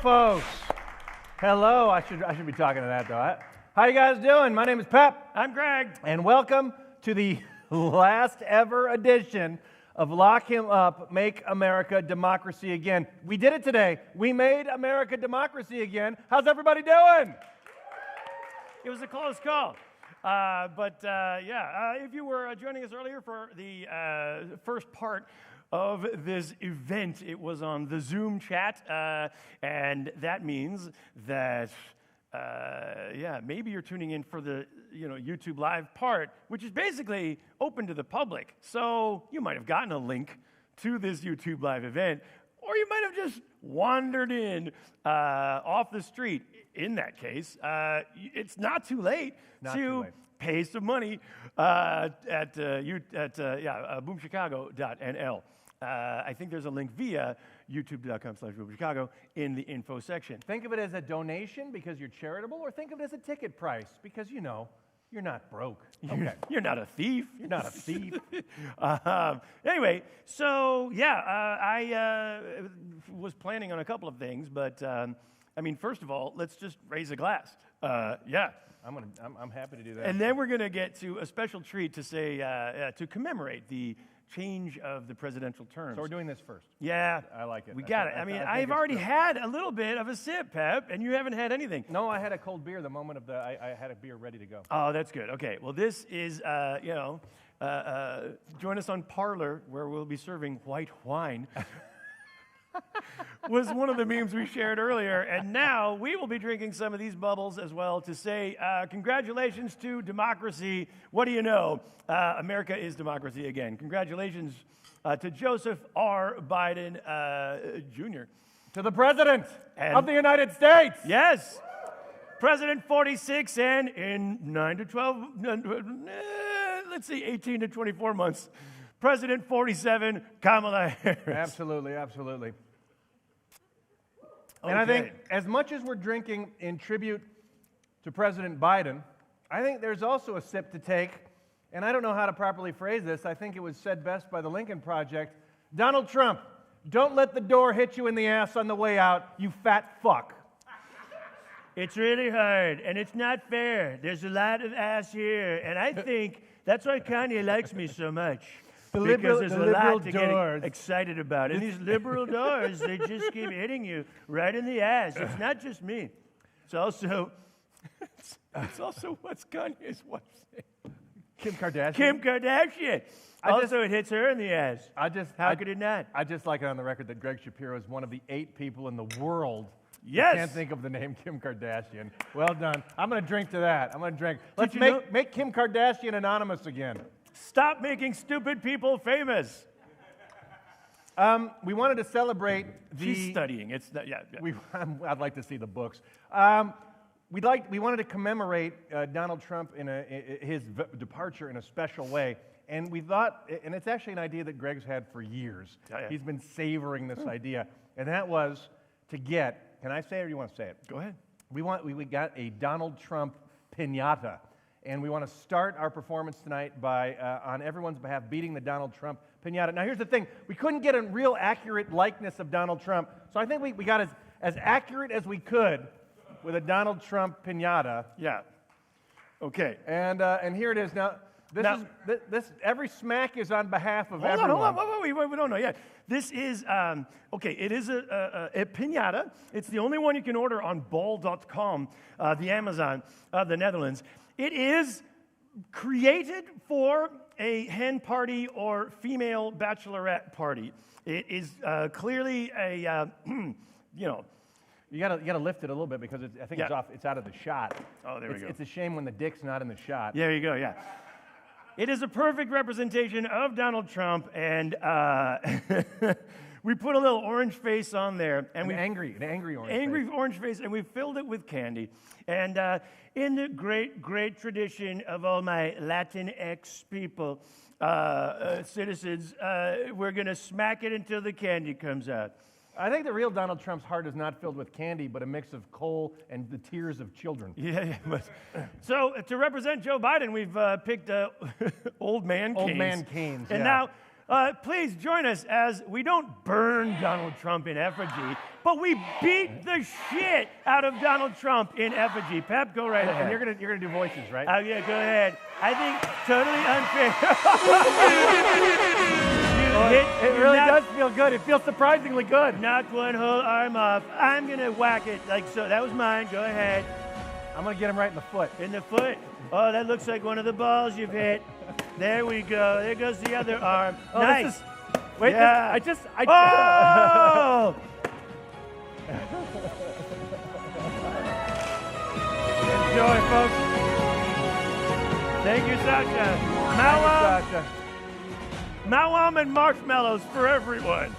folks. Hello. I should be talking to that though. How you guys doing? My name is Pep. I'm Greg. And welcome to the last ever edition of Lock Him Up, Make America Democracy Again. We did it today. We made America democracy again. How's everybody doing? It was a close call. If you were joining us earlier for the first part of this event, it was on the Zoom chat, and that means that, maybe you're tuning in for the YouTube Live part, which is basically open to the public. So you might have gotten a link to this YouTube Live event, or you might have just wandered in off the street. In that case, it's not too late to pay some money at boomchicago.nl. I think there's a link via youtube.com/boomchicago in the info section. Think of it as a donation because you're charitable, or think of it as a ticket price because you're not broke. Okay. You're not a thief. You're not a thief. Anyway, so I was planning on a couple of things, but first of all, let's just raise a glass. I'm happy to do that. And then we're gonna get to a special treat to say to commemorate the change of the presidential terms. So we're doing this first. Yeah, I like it. We got it. I've already had a little bit of a sip, Pep, and you haven't had anything. No, I had a cold beer the moment of I had a beer ready to go. Oh, that's good. Okay, well, this is join us on Parlor, where we'll be serving white wine. Was one of the memes we shared earlier, and now we will be drinking some of these bubbles as well to say congratulations to democracy. What do you know? America is democracy again. Congratulations to Joseph R. Biden Jr. To the President of the United States. Yes. President 46, and in 18 to 24 months, President 47, Kamala Harris. Absolutely, absolutely. Okay. And I think as much as we're drinking in tribute to President Biden, I think there's also a sip to take, and I don't know how to properly phrase this. I think it was said best by the Lincoln Project. Donald Trump, don't let the door hit you in the ass on the way out, you fat fuck. It's really hard, and it's not fair. There's a lot of ass here, and I think that's why Kanye likes me so much. Because there's a lot to get excited about. And these liberal doors, they just keep hitting you right in the ass. It's not just me. It's also what's Kanye's wife saying? Kim Kardashian. Kim Kardashian. It hits her in the ass. How could it not? I just like it on the record that Greg Shapiro is one of the 8 people in the world who Yes. can't think of the name Kim Kardashian. Well done. I'm going to drink to that. I'm going to drink. Let's make Kim Kardashian anonymous again. Stop making stupid people famous. We wanted to celebrate She's studying. It's not, I'd like to see the books. We wanted to commemorate Donald Trump in his departure in a special way, and we thought, and it's actually an idea that Greg's had for years. Yeah. He's been savoring this idea, and that was to get. Can I say it, or do you want to say it? Go ahead. We got a Donald Trump pinata. And we want to start our performance tonight by, on everyone's behalf, beating the Donald Trump pinata. Now, here's the thing. We couldn't get a real accurate likeness of Donald Trump, so I think we got as accurate as we could with a Donald Trump pinata. Yeah. Okay. And here it is. Now, every smack is on behalf of everyone. Hold on. Wait, we don't know yet. This is, it is a pinata. It's the only one you can order on bol.com, the Amazon of the Netherlands. It is created for a hen party or female bachelorette party. It is clearly a, You gotta lift it a little bit because I think it's off. It's out of the shot. Oh, there we go. It's a shame when the dick's not in the shot. There you go. Yeah. It is a perfect representation of Donald Trump, and we put a little orange face on there, and an angry orange face, and we filled it with candy. And in the great tradition of all my Latinx people, citizens, we're gonna smack it until the candy comes out. I think the real Donald Trump's heart is not filled with candy, but a mix of coal and the tears of children. Yeah. So to represent Joe Biden, we've picked old man canes. Old man canes. And yeah. now Please join us as we don't burn Donald Trump in effigy, but we beat the shit out of Donald Trump in effigy. Pep, go right ahead. And you're gonna do voices, right? Yeah, go ahead. I think totally unfair. It really does feel good. It feels surprisingly good. Knocked one whole arm off. I'm gonna whack it like so. That was mine. Go ahead. I'm gonna get him right in the foot. In the foot. Oh, that looks like one of the balls you've hit. There we go. There goes the other arm. Oh, nice. Wait, Yeah. Oh! Enjoy, folks. Thank you, Sasha. Sasha. Mawam and marshmallows for everyone.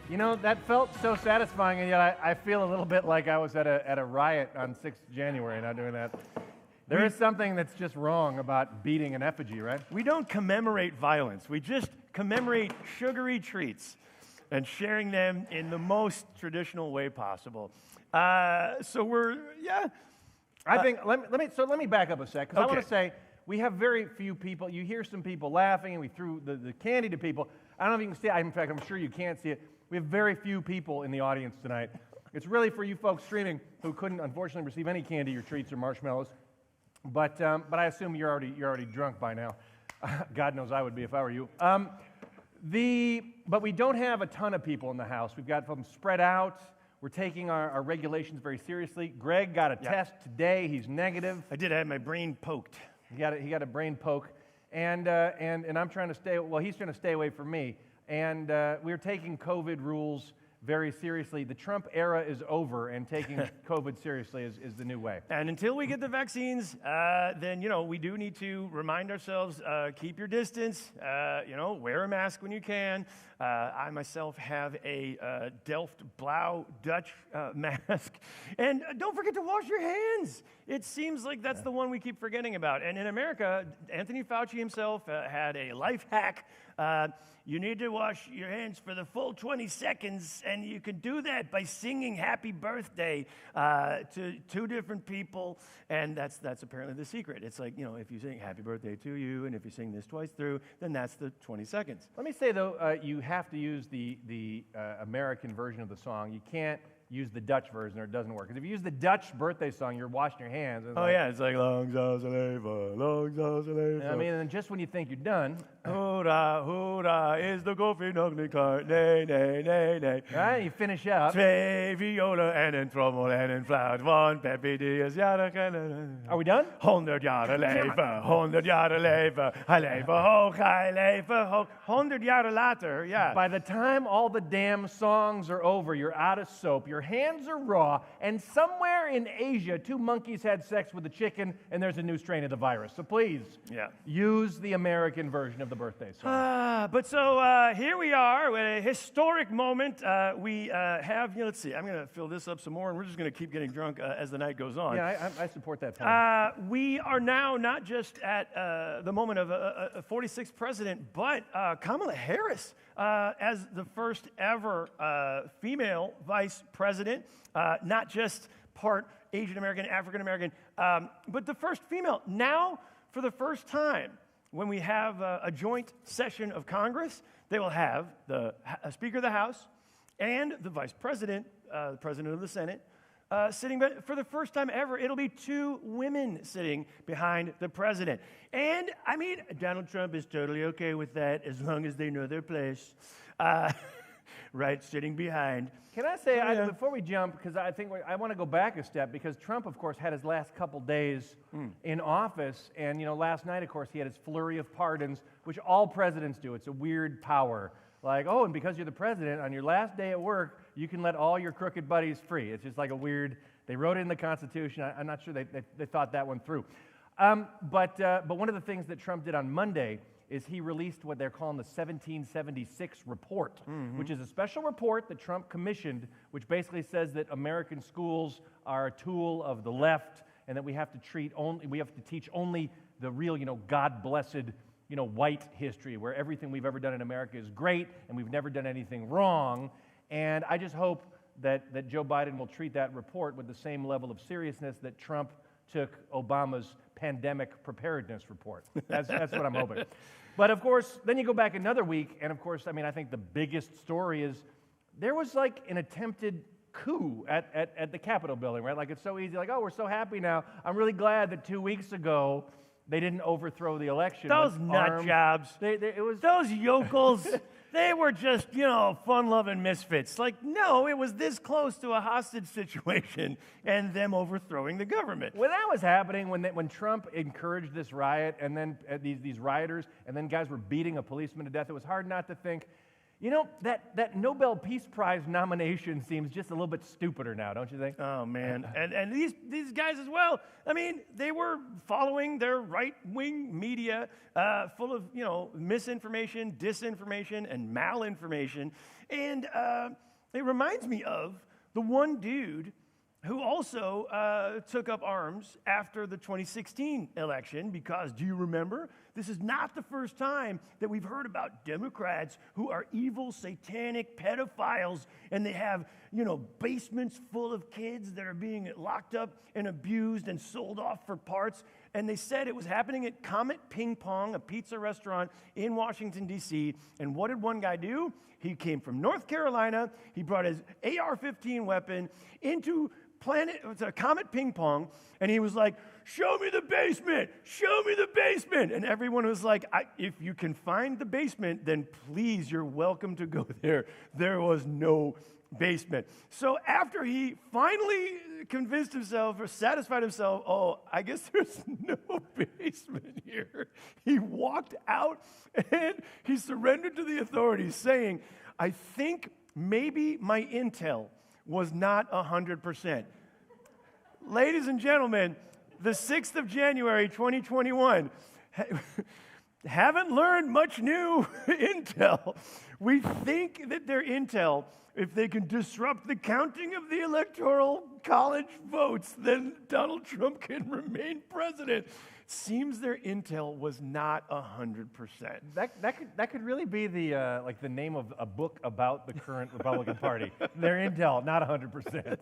You know, that felt so satisfying, and yet I feel a little bit like I was at a riot on 6th January, not doing that. There is something that's just wrong about beating an effigy, right? We don't commemorate violence. We just commemorate sugary treats and sharing them in the most traditional way possible. So we're, yeah. I think, let me back up a sec, because I want Okay. to say, we have very few people. You hear some people laughing, and we threw the candy to people. I don't know if you can see it. In fact, I'm sure you can't see it. We have very few people in the audience tonight. It's really for you folks streaming who couldn't, unfortunately, receive any candy or treats or marshmallows. But I assume you're already drunk by now. God knows I would be if I were you. But we don't have a ton of people in the house. We've got them spread out. We're taking our regulations very seriously. Greg got a test today. He's negative. I did have my brain poked. He got a brain poke, and I'm trying to stay. Well, he's trying to stay away from me. And we're taking COVID rules very seriously. The Trump era is over, and taking COVID seriously is the new way. And until we get the vaccines, then, we do need to remind ourselves, keep your distance, wear a mask when you can. I myself have a Delft Blauw Dutch mask. And don't forget to wash your hands. It seems like that's the one we keep forgetting about. And in America, Anthony Fauci himself had a life hack. You need to wash your hands for the full 20 seconds, and you can do that by singing happy birthday to two different people, and that's apparently the secret. It's like, if you sing happy birthday to you, and if you sing this twice through, then that's the 20 seconds. Let me say, though, you have to use the American version of the song. You can't use the Dutch version or it doesn't work. Because if you use the Dutch birthday song, you're washing your hands. It's like, long zal ze leven, long zal ze leven. I mean, and just when you think you're done. Hoera, hoera, is de koffie nog niet klaar? Nee, nee, nee, nee. Right, you finish up. Twee violen en een trommel en een fluit, want Peppy die is jarig en... Are we done? 100 jaren leven, 100 jaren leven. Hij leven hoog, hij leven hoog. 100 jaren later, ja. By the time all the damn songs are over, you're out of soap, your hands are raw, and somewhere in Asia, two monkeys had sex with a chicken, and there's a new strain of the virus. So please, use the American version of the birthday song. But so here we are at a historic moment. We have, let's see, I'm going to fill this up some more, and we're just going to keep getting drunk as the night goes on. Yeah, I support that plan. We are now not just at the moment of a 46th president, but Kamala Harris as the first ever female vice president, not just part Asian American, African American, but the first female. Now, for the first time, when we have a joint session of Congress, they will have the Speaker of the House and the Vice President, the President of the Senate, sitting, but for the first time ever, it'll be two women sitting behind the president. And, I mean, Donald Trump is totally okay with that as long as they know their place, right, sitting behind. Can I say, before we jump, because I think I want to go back a step, because Trump, of course, had his last couple days in office, and, last night, of course, he had his flurry of pardons, which all presidents do. It's a weird power. Like, oh, and because you're the president, on your last day at work, you can let all your crooked buddies free. It's just like a weird, they wrote it in the Constitution. I'm not sure they thought that one through. But one of the things that Trump did on Monday is he released what they're calling the 1776 report, which is a special report that Trump commissioned, which basically says that American schools are a tool of the left, and that we have to teach only the real, God-blessed, white history, where everything we've ever done in America is great, and we've never done anything wrong. And I just hope that Joe Biden will treat that report with the same level of seriousness that Trump took Obama's pandemic preparedness report. That's what I'm hoping. But of course, then you go back another week, and of course, I mean, I think the biggest story is there was like an attempted coup at the Capitol building, right? Like, it's so easy, like, oh, we're so happy now. I'm really glad that 2 weeks ago they didn't overthrow the election. Those nut jobs. It was those yokels. They were just, fun-loving misfits. Like, no, it was this close to a hostage situation and them overthrowing the government. When that was happening, when Trump encouraged this riot, and then these rioters, and then guys were beating a policeman to death, it was hard not to think, that Nobel Peace Prize nomination seems just a little bit stupider now, don't you think? Oh, man. And these guys as well, I mean, they were following their right-wing media full of, misinformation, disinformation, and malinformation. And it reminds me of the one dude who also took up arms after the 2016 election, because, do you remember? This is not the first time that we've heard about Democrats who are evil, satanic pedophiles, and they have, basements full of kids that are being locked up and abused and sold off for parts. And they said it was happening at Comet Ping Pong, a pizza restaurant in Washington, D.C. And what did one guy do? He came from North Carolina. He brought his AR-15 weapon into Comet Ping Pong, and he was like, show me the basement, show me the basement. And everyone was like, if you can find the basement, then please, you're welcome to go there. There was no basement. So after he finally convinced himself or satisfied himself, oh, I guess there's no basement here, he walked out and he surrendered to the authorities, saying, I think maybe my intel was not 100%. Ladies and gentlemen, the 6th of January, 2021, haven't learned much new intel. We think that their intel, if they can disrupt the counting of the electoral college votes, then Donald Trump can remain president. Seems their intel was not 100%. That could really be the name of a book about the current Republican Party. Their intel, not 100%.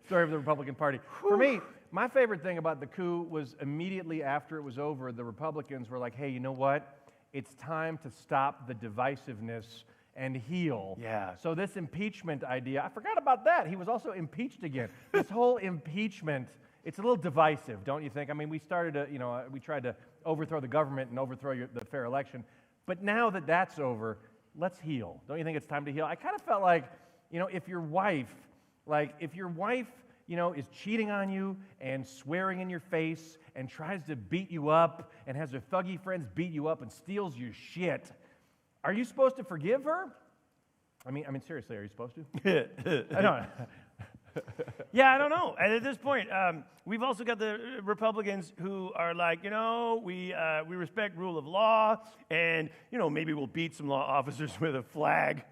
Story of the Republican Party. For me, my favorite thing about the coup was immediately after it was over, the Republicans were like, hey, you know what? It's time to stop the divisiveness and heal. Yeah. So this impeachment idea, I forgot about that. He was also impeached again. This whole impeachment, it's a little divisive, don't you think? I mean, we tried to overthrow the government and overthrow the fair election. But now that that's over, let's heal. Don't you think it's time to heal? I kind of felt like, if your wife, is cheating on you and swearing in your face and tries to beat you up and has her thuggy friends beat you up and steals your shit, are you supposed to forgive her? I mean, seriously, are you supposed to? I don't. Yeah, I don't know. And at this point, we've also got the Republicans who are like, we respect rule of law, and maybe we'll beat some law officers with a flag.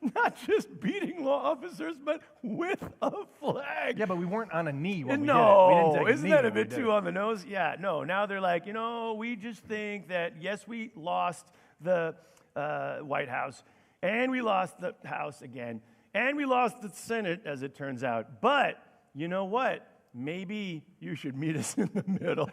Not just beating law officers, but with a flag. Yeah, but we weren't on a knee when we did it. No, isn't that a bit too on the nose? Yeah, no. Now they're like, we just think that yes, we lost the White House, and we lost the House again. And we lost the Senate, as it turns out. But you know what? Maybe you should meet us in the middle.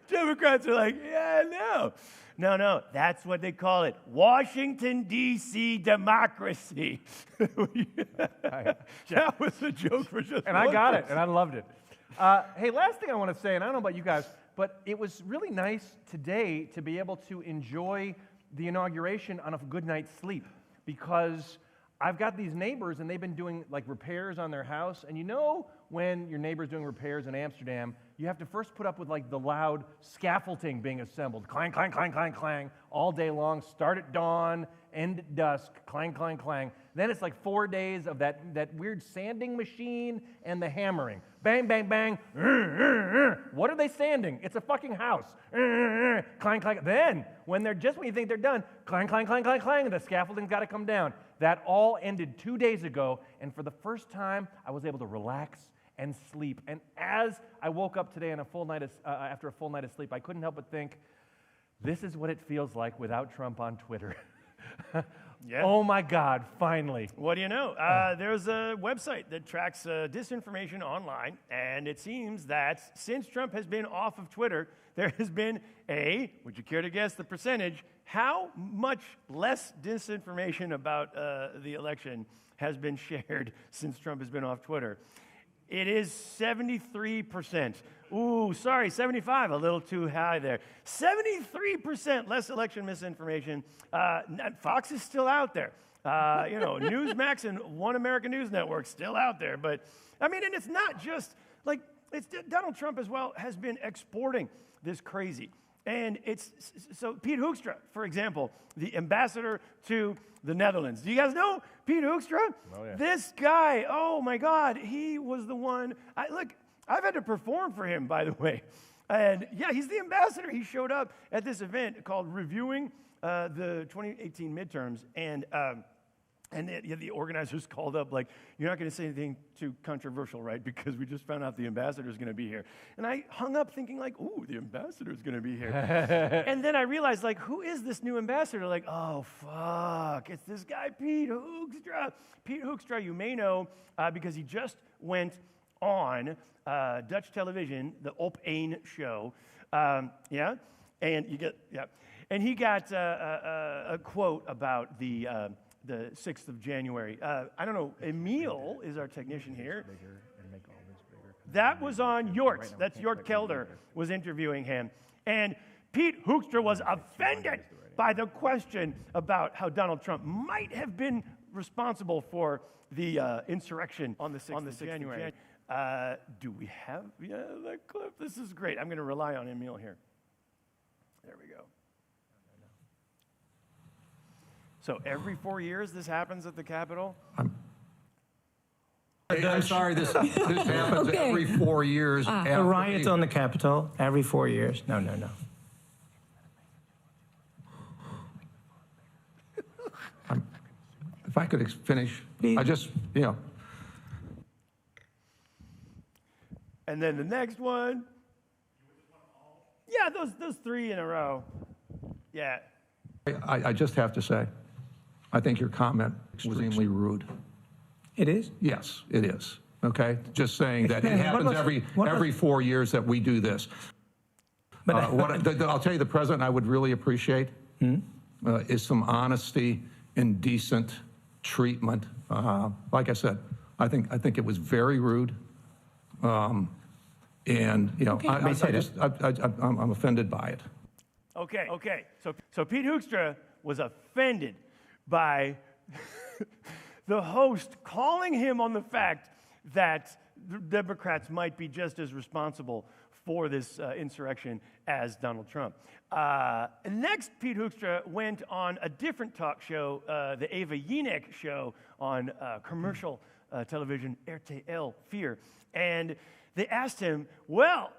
Democrats are like, yeah, no. No, that's what they call it. Washington, D.C. democracy. That was a joke for just And I got it, and I loved it. Hey, last thing I want to say, and I don't know about you guys, but it was really nice today to be able to enjoy the inauguration on a good night's sleep, because I've got these neighbors, and they've been doing repairs on their house. And when your neighbor's doing repairs in Amsterdam, you have to first put up with the loud scaffolding being assembled. Clang, clang, clang, clang, clang, all day long. Start at dawn, end at dusk, clang, clang, clang. Then it's 4 days of that weird sanding machine and the hammering. Bang, bang, bang. What are they sanding? It's a fucking house. Clang, clang. Then, when you think they're done, clang, clang, clang, clang, clang, the scaffolding's got to come down. That all ended 2 days ago, and for the first time, I was able to relax and sleep. And as I woke up today on after a full night of sleep, I couldn't help but think, this is what it feels like without Trump on Twitter. Yeah. Oh my God, finally. What do you know? There's a website that tracks disinformation online, and it seems that since Trump has been off of Twitter, there has been would you care to guess the percentage, how much less disinformation about the election has been shared since Trump has been off Twitter? It is 73%. Ooh, sorry, 75, a little too high there. 73% less election misinformation. Fox is still out there. Newsmax and One American News Network still out there. But, I mean, and it's not just, like, Donald Trump as well has been exporting this crazy. And so Pete Hoekstra, for example, the ambassador to the Netherlands. Do you guys know Pete Hoekstra? Oh, yeah. This guy, oh my God, he was the one. I've had to perform for him, by the way. And yeah, he's the ambassador. He showed up at this event called Reviewing the 2018 Midterms. And the organizers called up like, you're not going to say anything too controversial, right? Because we just found out the ambassador's going to be here. And I hung up thinking like, ooh, the ambassador's going to be here. And then I realized like, who is this new ambassador? Like, oh, fuck, it's this guy, Pete Hoekstra. Pete Hoekstra, you may know because he just went on Dutch television, the Op 1 show. And he got a quote about the 6th of January. I don't know, Emil is our technician here. That was on Yorks. That's Jort Kelder was interviewing him. And Pete Hoekstra was offended by the question about how Donald Trump might have been responsible for the insurrection on the 6th of January. Do we have that clip? This is great. I'm going to rely on Emil here. There we go. So every 4 years this happens at the Capitol? I'm sorry, this happens every 4 years. A riot on the Capitol every 4 years. No. If I could finish, Please. I just, And then the next one. Yeah, those 3 in a row. Yeah. I just have to say, I think your comment was extremely rude. It is? Yes, it is. Okay? Just saying that it happens every 4 years that we do this. But I'll tell you, the president I would really appreciate is some honesty and decent treatment. Like I said, I think it was very rude. I'm offended by it. Okay. So Pete Hoekstra was offended by the host calling him on the fact that the Democrats might be just as responsible for this insurrection as Donald Trump. Next, Pete Hoekstra went on a different talk show, the Eva Jinek show on commercial television, RTL 4. And they asked him, well,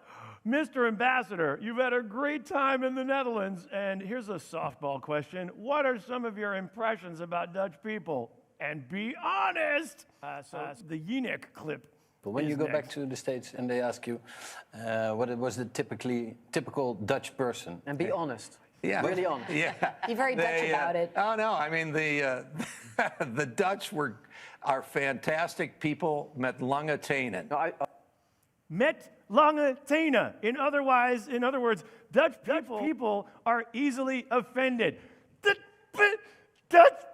Mr. Ambassador, you've had a great time in the Netherlands, and here's a softball question. What are some of your impressions about Dutch people? And be honest. The Jinek clip. But when you go back to the States and they ask you what it was the typical Dutch person. And be honest. Yeah. Really honest. Yeah. Be very Dutch about it. Oh, no. I mean, the Dutch are fantastic people met lange tenen. No, Met lange tenen. In other words, Dutch people are easily offended. Dutch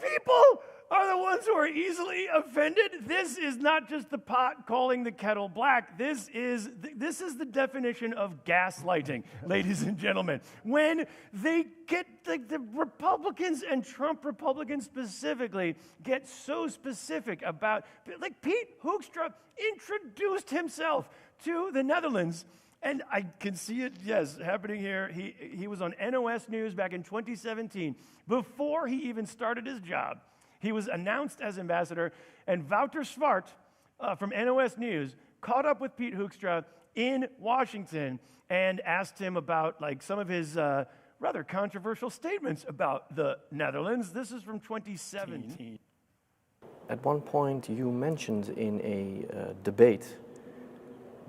people are the ones who are easily offended. This is not just the pot calling the kettle black. This is the definition of gaslighting, ladies and gentlemen. When they get the Republicans and Trump Republicans specifically get so specific about, like Pete Hoekstra introduced himself to the Netherlands. And I can see it, yes, happening here. He was on NOS News back in 2017. Before he even started his job, he was announced as ambassador, and Wouter Zwart from NOS News caught up with Pete Hoekstra in Washington and asked him about like some of his rather controversial statements about the Netherlands. This is from 2017. At one point, you mentioned in a debate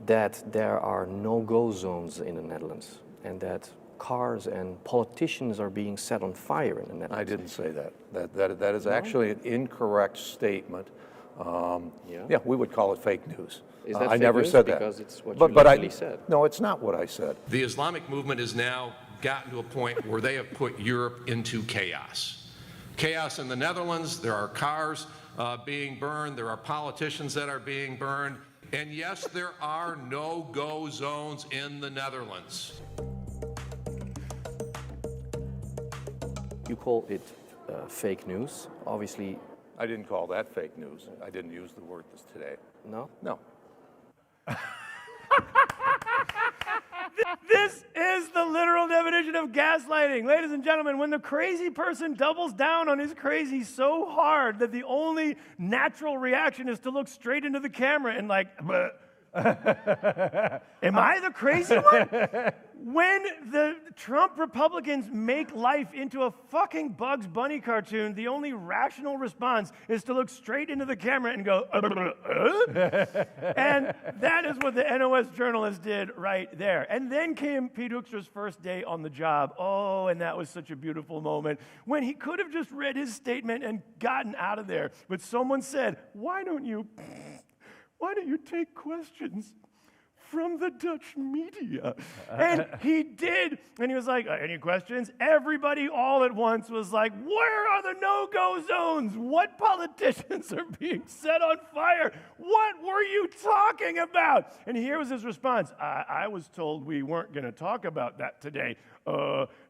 that there are no-go zones in the Netherlands, and that cars and politicians are being set on fire in the Netherlands. I didn't say that. That is actually an incorrect statement. Yeah, we would call it fake news. Is that I fake never news? said that. Because it's what but, you but literally said. No, it's not what I said. The Islamic movement has now gotten to a point where they have put Europe into chaos. Chaos in the Netherlands, there are cars being burned, there are politicians that are being burned, and yes, there are no-go zones in the Netherlands. You call it fake news. Obviously, I didn't call that fake news. I didn't use the word this today. no? No. This is the literal definition of gaslighting. Ladies and gentlemen, when the crazy person doubles down on his crazy so hard that the only natural reaction is to look straight into the camera and like, am I the crazy one? When the Trump Republicans make life into a fucking Bugs Bunny cartoon, the only rational response is to look straight into the camera and go, and that is what the NOS journalist did right there. And then came Pete Hoekstra's first day on the job. Oh, and that was such a beautiful moment when he could have just read his statement and gotten out of there. But someone said, why don't you take questions from the Dutch media? And he did. And he was like, any questions? Everybody all at once was like, where are the no-go zones? What politicians are being set on fire? What were you talking about? And here was his response. I was told we weren't going to talk about that today.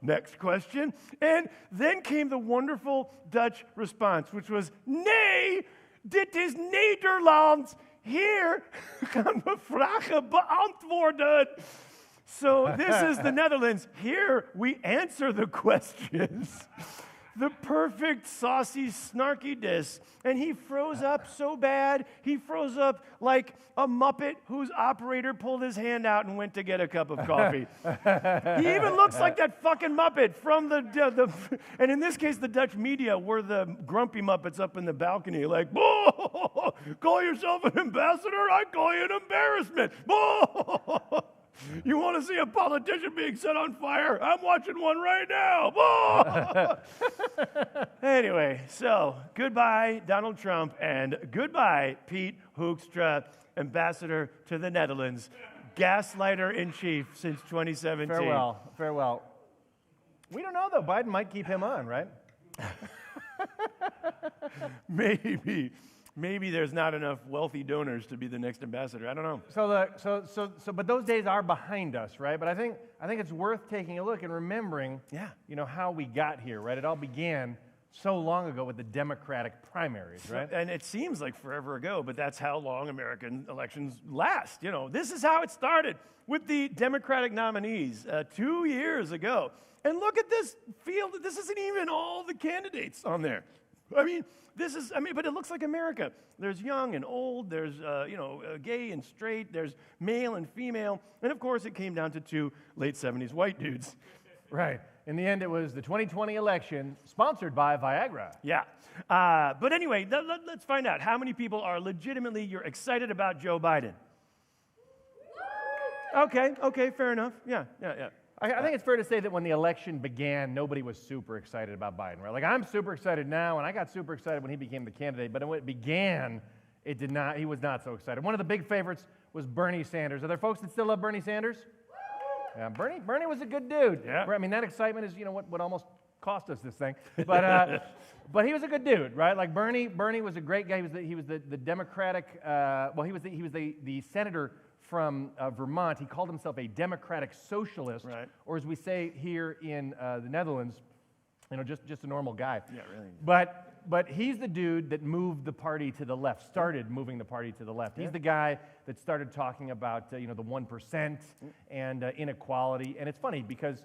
Next question. And then came the wonderful Dutch response, which was, nee, dit is Nederland. Hier gaan we vragen beantwoorden. So this is the Netherlands. Here we answer the questions. The perfect saucy snarky diss. And he froze up so bad, he froze up like a Muppet whose operator pulled his hand out and went to get a cup of coffee. He even looks like that fucking Muppet from the and in this case, the Dutch media were the grumpy Muppets up in the balcony, like, "Boo! Call yourself an ambassador? I call you an embarrassment. Boo! You want to see a politician being set on fire? I'm watching one right now. Anyway, so goodbye, Donald Trump, and goodbye, Pete Hoekstra, ambassador to the Netherlands, gaslighter in chief since 2017. Farewell, farewell. We don't know, though. Biden might keep him on, right? Maybe there's not enough wealthy donors to be the next ambassador. I don't know. But those days are behind us, right? But I think it's worth taking a look and remembering, how we got here, right? It all began so long ago with the Democratic primaries, right? And it seems like forever ago, but that's how long American elections last. This is how it started with the Democratic nominees 2 years ago. And look at this field. This isn't even all the candidates on there. But it looks like America. There's young and old, there's, gay and straight, there's male and female, and of course it came down to 2 late 70s white dudes. Right. In the end, it was the 2020 election sponsored by Viagra. Yeah. But anyway, let's find out how many people are legitimately, you're excited about Joe Biden. Okay, fair enough. Yeah. I think it's fair to say that when the election began, nobody was super excited about Biden, right? Like, I'm super excited now, and I got super excited when he became the candidate, but when it began, he was not so excited. One of the big favorites was Bernie Sanders. Are there folks that still love Bernie Sanders? Yeah, Bernie was a good dude. Yeah. I mean, that excitement is, what almost cost us this thing. But but he was a good dude, right? Like, Bernie was a great guy. He was the Democratic, he was the senator from Vermont. He called himself a democratic socialist, right. Or as we say here in the Netherlands, just a normal guy. Yeah, really. But he's the dude that moved the party to the left, started moving the party to the left. He's the guy that started talking about the 1% and inequality. And it's funny because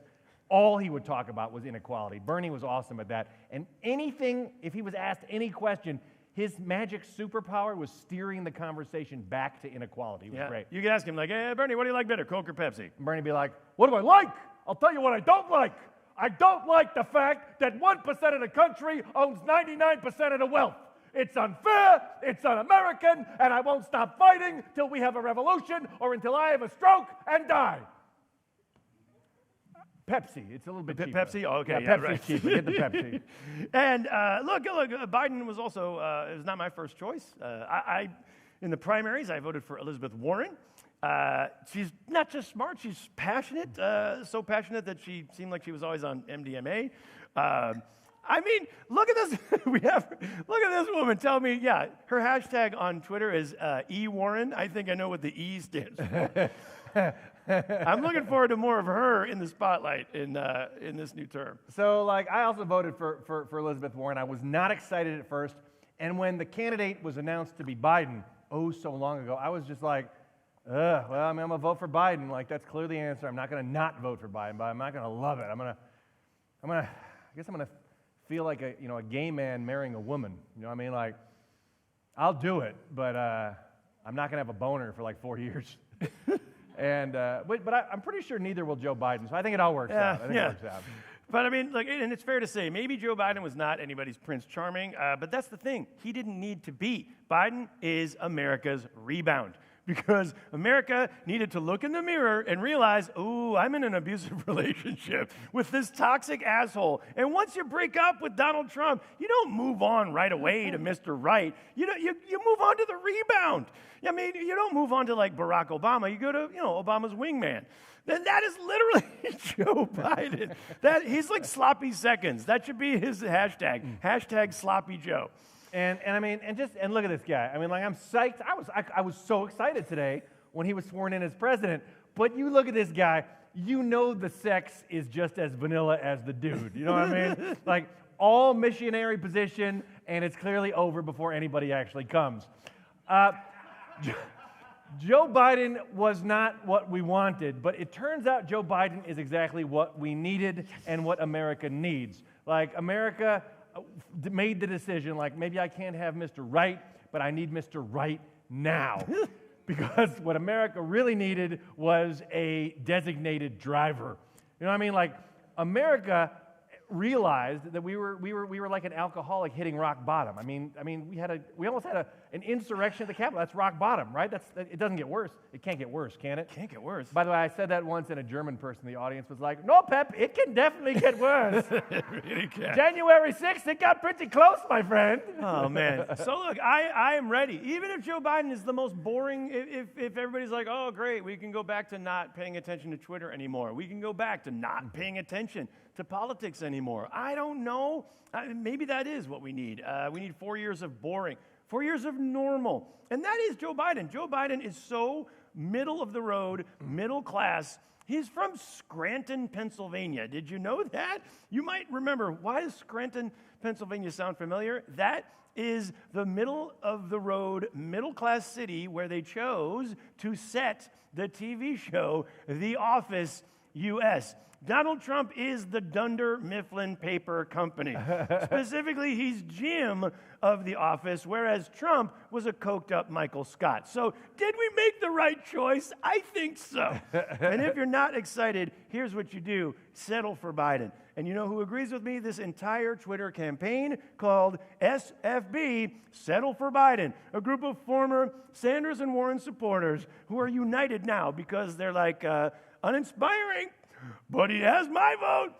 all he would talk about was inequality. Bernie was awesome at that. And if he was asked any question, his magic superpower was steering the conversation back to inequality. It was great. You could ask him, like, hey, Bernie, what do you like better, Coke or Pepsi? And Bernie would be like, what do I like? I'll tell you what I don't like. I don't like the fact that 1% of the country owns 99% of the wealth. It's unfair, it's un-American, and I won't stop fighting till we have a revolution or until I have a stroke and die. Pepsi. It's a little bit cheaper. Pepsi? Oh, okay, Yeah, yeah, Pepsi's right. cheaper. Get the Pepsi. And look, Biden was also it was not my first choice. I in the primaries, I voted for Elizabeth Warren. She's not just smart; she's passionate. So passionate that she seemed like she was always on MDMA. I mean, look at this. Look at this woman. Tell me, yeah, her hashtag on Twitter is #eWarren. I think I know what the E stands for. I'm looking forward to more of her in the spotlight in this new term. So, like, I also voted for Elizabeth Warren. I was not excited at first, and when the candidate was announced to be Biden, so long ago, I was just like, well, I mean, I'm gonna vote for Biden. Like, that's clearly the answer. I'm not gonna not vote for Biden, but I'm not gonna love it. I guess I'm gonna feel like a gay man marrying a woman. You know what I mean? Like, I'll do it, but I'm not gonna have a boner for like 4 years. And but I'm pretty sure neither will Joe Biden. So I think it all works out. I think it works out. But I mean, look, and it's fair to say, maybe Joe Biden was not anybody's Prince Charming, but that's the thing. He didn't need to be. Biden is America's rebound. Because America needed to look in the mirror and realize, I'm in an abusive relationship with this toxic asshole. And once you break up with Donald Trump, you don't move on right away to Mr. Right. You move on to the rebound. I mean, you don't move on to like Barack Obama. You go to, Obama's wingman. Then that is literally Joe Biden. He's like sloppy seconds. That should be his hashtag. Hashtag sloppy Joe. And I mean, and look at this guy. I mean, like, I'm psyched. I was so excited today when he was sworn in as president. But you look at this guy, the sex is just as vanilla as the dude. You know what I mean? Like, all missionary position, and it's clearly over before anybody actually comes. Joe Biden was not what we wanted, but it turns out Joe Biden is exactly what we needed and what America needs. Like, America made the decision, like, maybe I can't have Mr. Right, but I need Mr. Right now. Because what America really needed was a designated driver. You know what I mean? Like, America realized that we were like an alcoholic hitting rock bottom. I mean, we almost had an insurrection at the Capitol. That's rock bottom, right? It doesn't get worse. It can't get worse, can it? Can't get worse. By the way, I said that once, and a German person in the audience was like, "No, Pep, it can definitely get worse." It really can. January 6th, it got pretty close, my friend. Oh, man. So, look, I am ready. Even if Joe Biden is the most boring, if everybody's like, oh, great, we can go back to not paying attention to Twitter anymore. We can go back to not paying attention to politics anymore. I don't know. Maybe that is what we need. We need 4 years of boring, 4 years of normal. And that is Joe Biden. Joe Biden is so middle of the road, middle class. He's from Scranton, Pennsylvania. Did you know that? You might remember, why does Scranton, Pennsylvania sound familiar? That is the middle of the road, middle class city where they chose to set the TV show The Office US. Donald Trump is the Dunder Mifflin Paper Company. Specifically, he's Jim of The Office, whereas Trump was a coked-up Michael Scott. So did we make the right choice? I think so. And if you're not excited, here's what you do. Settle for Biden. And you know who agrees with me? This entire Twitter campaign called SFB, Settle for Biden, a group of former Sanders and Warren supporters who are united now because they're like, uninspiring, but he has my vote.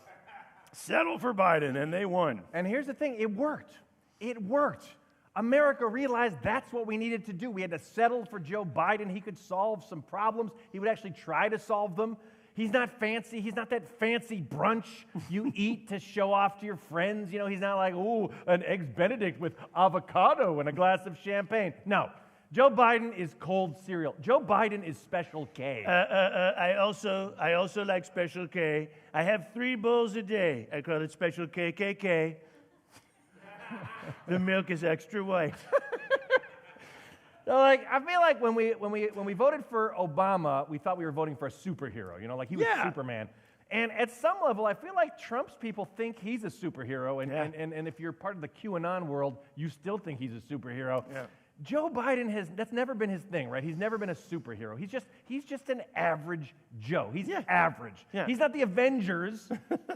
Settle for Biden, and they won. And here's the thing, it worked. It worked. America realized that's what we needed to do. We had to settle for Joe Biden. He could solve some problems. He would actually try to solve them. He's not fancy. He's not that fancy brunch you eat to show off to your friends. You know, he's not like, ooh, an Eggs Benedict with avocado and a glass of champagne. No. Joe Biden is cold cereal. Joe Biden is Special K. I also like Special K. I have 3 bowls a day. I call it Special KKK. The milk is extra white. So, like, I feel like when we voted for Obama, we thought we were voting for a superhero. You know, like he was Superman. And at some level, I feel like Trump's people think he's a superhero. And if you're part of the QAnon world, you still think he's a superhero. Yeah. Joe Biden that's never been his thing, right? He's never been a superhero. He's just an average Joe. He's average. Yeah. He's not the Avengers.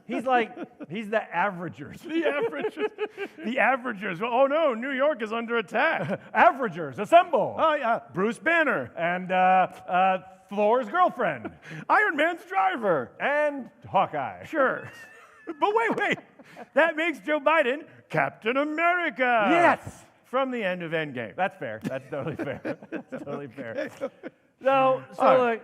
He's the Averagers. The Averagers. The Averagers. Oh no, New York is under attack. Averagers, assemble. Oh yeah, Bruce Banner. And Thor's girlfriend, Iron Man's driver. and Hawkeye. Sure. But wait. That makes Joe Biden Captain America. Yes. From the end of Endgame. That's fair. That's totally fair. That's totally fair. So All right.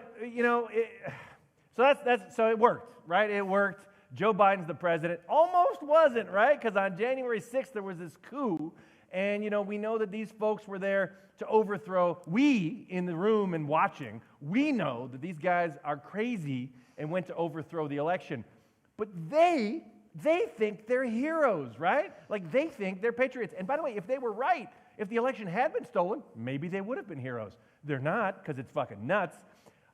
so it worked, right? It worked. Joe Biden's the president. Almost wasn't, right? Because on January 6th, there was this coup. And, we know that these folks were there to overthrow. We, in the room and watching, we know that these guys are crazy and went to overthrow the election. But they think they're heroes, right? Like, they think they're patriots. And by the way, if they were right, if the election had been stolen, maybe they would have been heroes. They're not, because it's fucking nuts.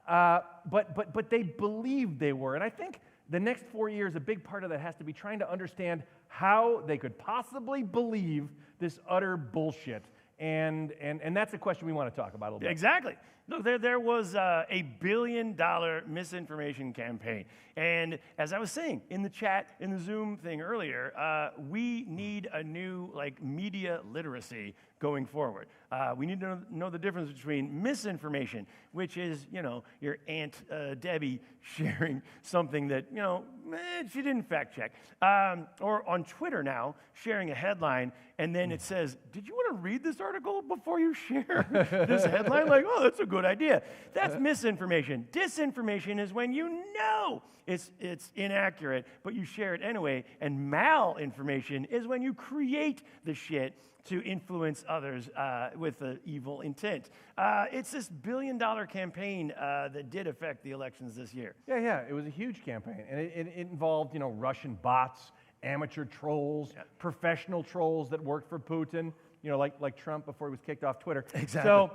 But they believed they were. And I think the next 4 years, a big part of that has to be trying to understand how they could possibly believe this utter bullshit. And that's a question we want to talk about a little bit. Exactly. Look, there was a $1 billion misinformation campaign. And as I was saying in the chat, in the Zoom thing earlier, we need a new media literacy going forward. We need to know the difference between misinformation, which is, your Aunt Debbie sharing something that, she didn't fact check. Or on Twitter now, sharing a headline, and then it says, did you want to read this article before you share this headline? Oh, that's a good idea. That's misinformation. Disinformation is when you know it's inaccurate, but you share it anyway. And malinformation is when you create the shit to influence others with an evil intent. It's this $1 billion campaign that did affect the elections this year. Yeah, it was a huge campaign. And it involved, Russian bots, amateur trolls, professional trolls that worked for Putin, like Trump before he was kicked off Twitter. Exactly.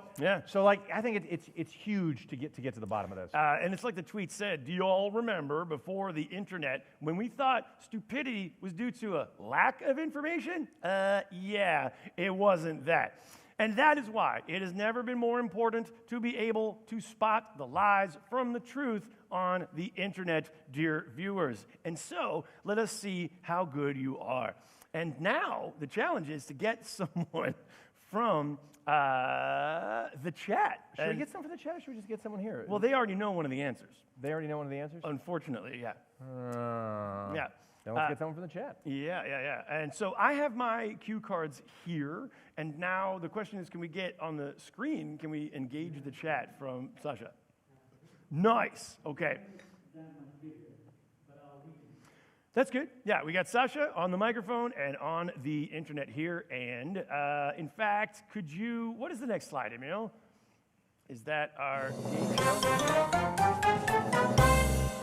So I think it's huge to get to the bottom of this. And it's like the tweet said, do you all remember before the internet when we thought stupidity was due to a lack of information? Yeah, it wasn't that. And that is why it has never been more important to be able to spot the lies from the truth on the internet, dear viewers. And so let us see how good you are. And now the challenge is to get someone from the chat. Should we get someone from the chat, or should we just get someone here? Well, they already know one of the answers. They already know one of the answers? Unfortunately, yeah. Yeah. Then let's get someone from the chat. Yeah. And so I have my cue cards here, and now the question is, can we get on the screen, can we engage the chat from Sasha? Nice. Okay. That's good. Yeah, we got Sasha on the microphone and on the internet here. And in fact, what is the next slide, Emil? Is that our game show?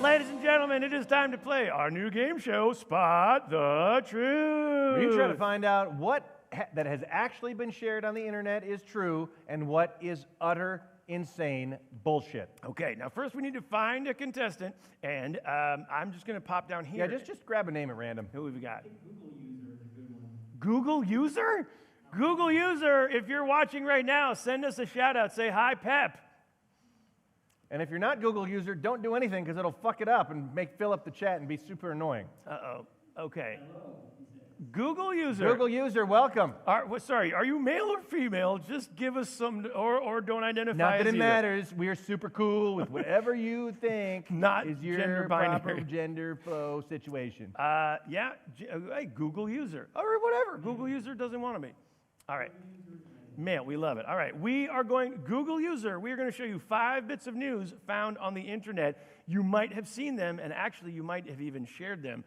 Ladies and gentlemen, it is time to play our new game show, Spot the Truth. We try to find out what that has actually been shared on the internet is true and what is utter insane bullshit. Okay, now first we need to find a contestant, and I'm just going to pop down here. Yeah, just grab a name at random. Who have we got? Google user? Google user, if you're watching right now, send us a shout out. Say hi, Pep. And if you're not Google user, don't do anything because it'll fuck it up and fill up the chat and be super annoying. Uh-oh. Okay. Google user. Google user, welcome. Sorry, are you male or female? Just give us some, or don't identify Not as that it either. matters. We are super cool with whatever you think Not is your gender proper binary. gender flow situation. Yeah, hey, Google user. Or whatever. Google user doesn't want to be. All right. Male, we love it. All right, we are going, Google user, we are going to show you 5 bits of news found on the internet. You might have seen them, and actually you might have even shared them.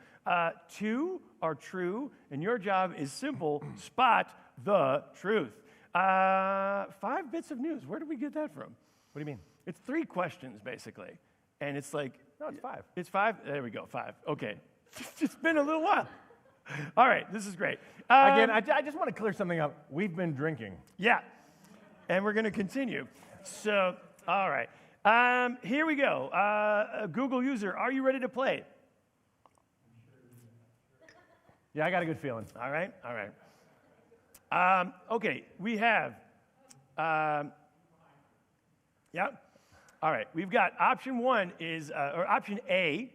2 are true, and your job is simple, spot the truth. 5 bits of news, where did we get that from? What do you mean? It's 3 questions, basically. And it's like... No, it's 5. It's 5? There we go, 5. Okay. It's been a little while. All right, this is great. Again, I just want to clear something up. We've been drinking. Yeah, and we're going to continue. So, all right. Here we go. Google user, are you ready to play? Yeah, I got a good feeling. All right. Okay, we have, yeah. All right, we've got option 1 is, or option A,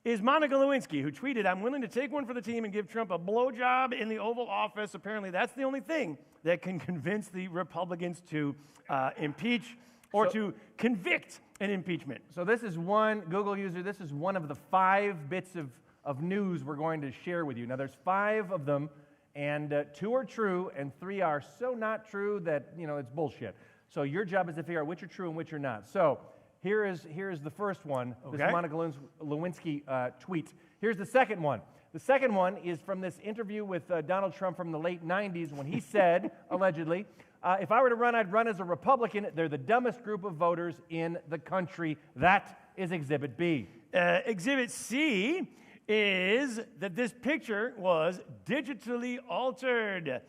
is Monica Lewinsky, who tweeted, I'm willing to take one for the team and give Trump a blowjob in the Oval Office. Apparently, that's the only thing that can convince the Republicans to impeach or to convict and impeachment. So this is one, Google user, this is one of the 5 bits of news we're going to share with you. Now there's 5 of them, and 2 are true, and 3 are so not true that, it's bullshit. So your job is to figure out which are true and which are not. So here is the first one, this Monica Lewinsky tweet. Here's the second one. The second one is from this interview with Donald Trump from the late 90s when he said, allegedly, if I were to run, I'd run as a Republican. They're the dumbest group of voters in the country. That is Exhibit B. Exhibit C is that this picture was digitally altered.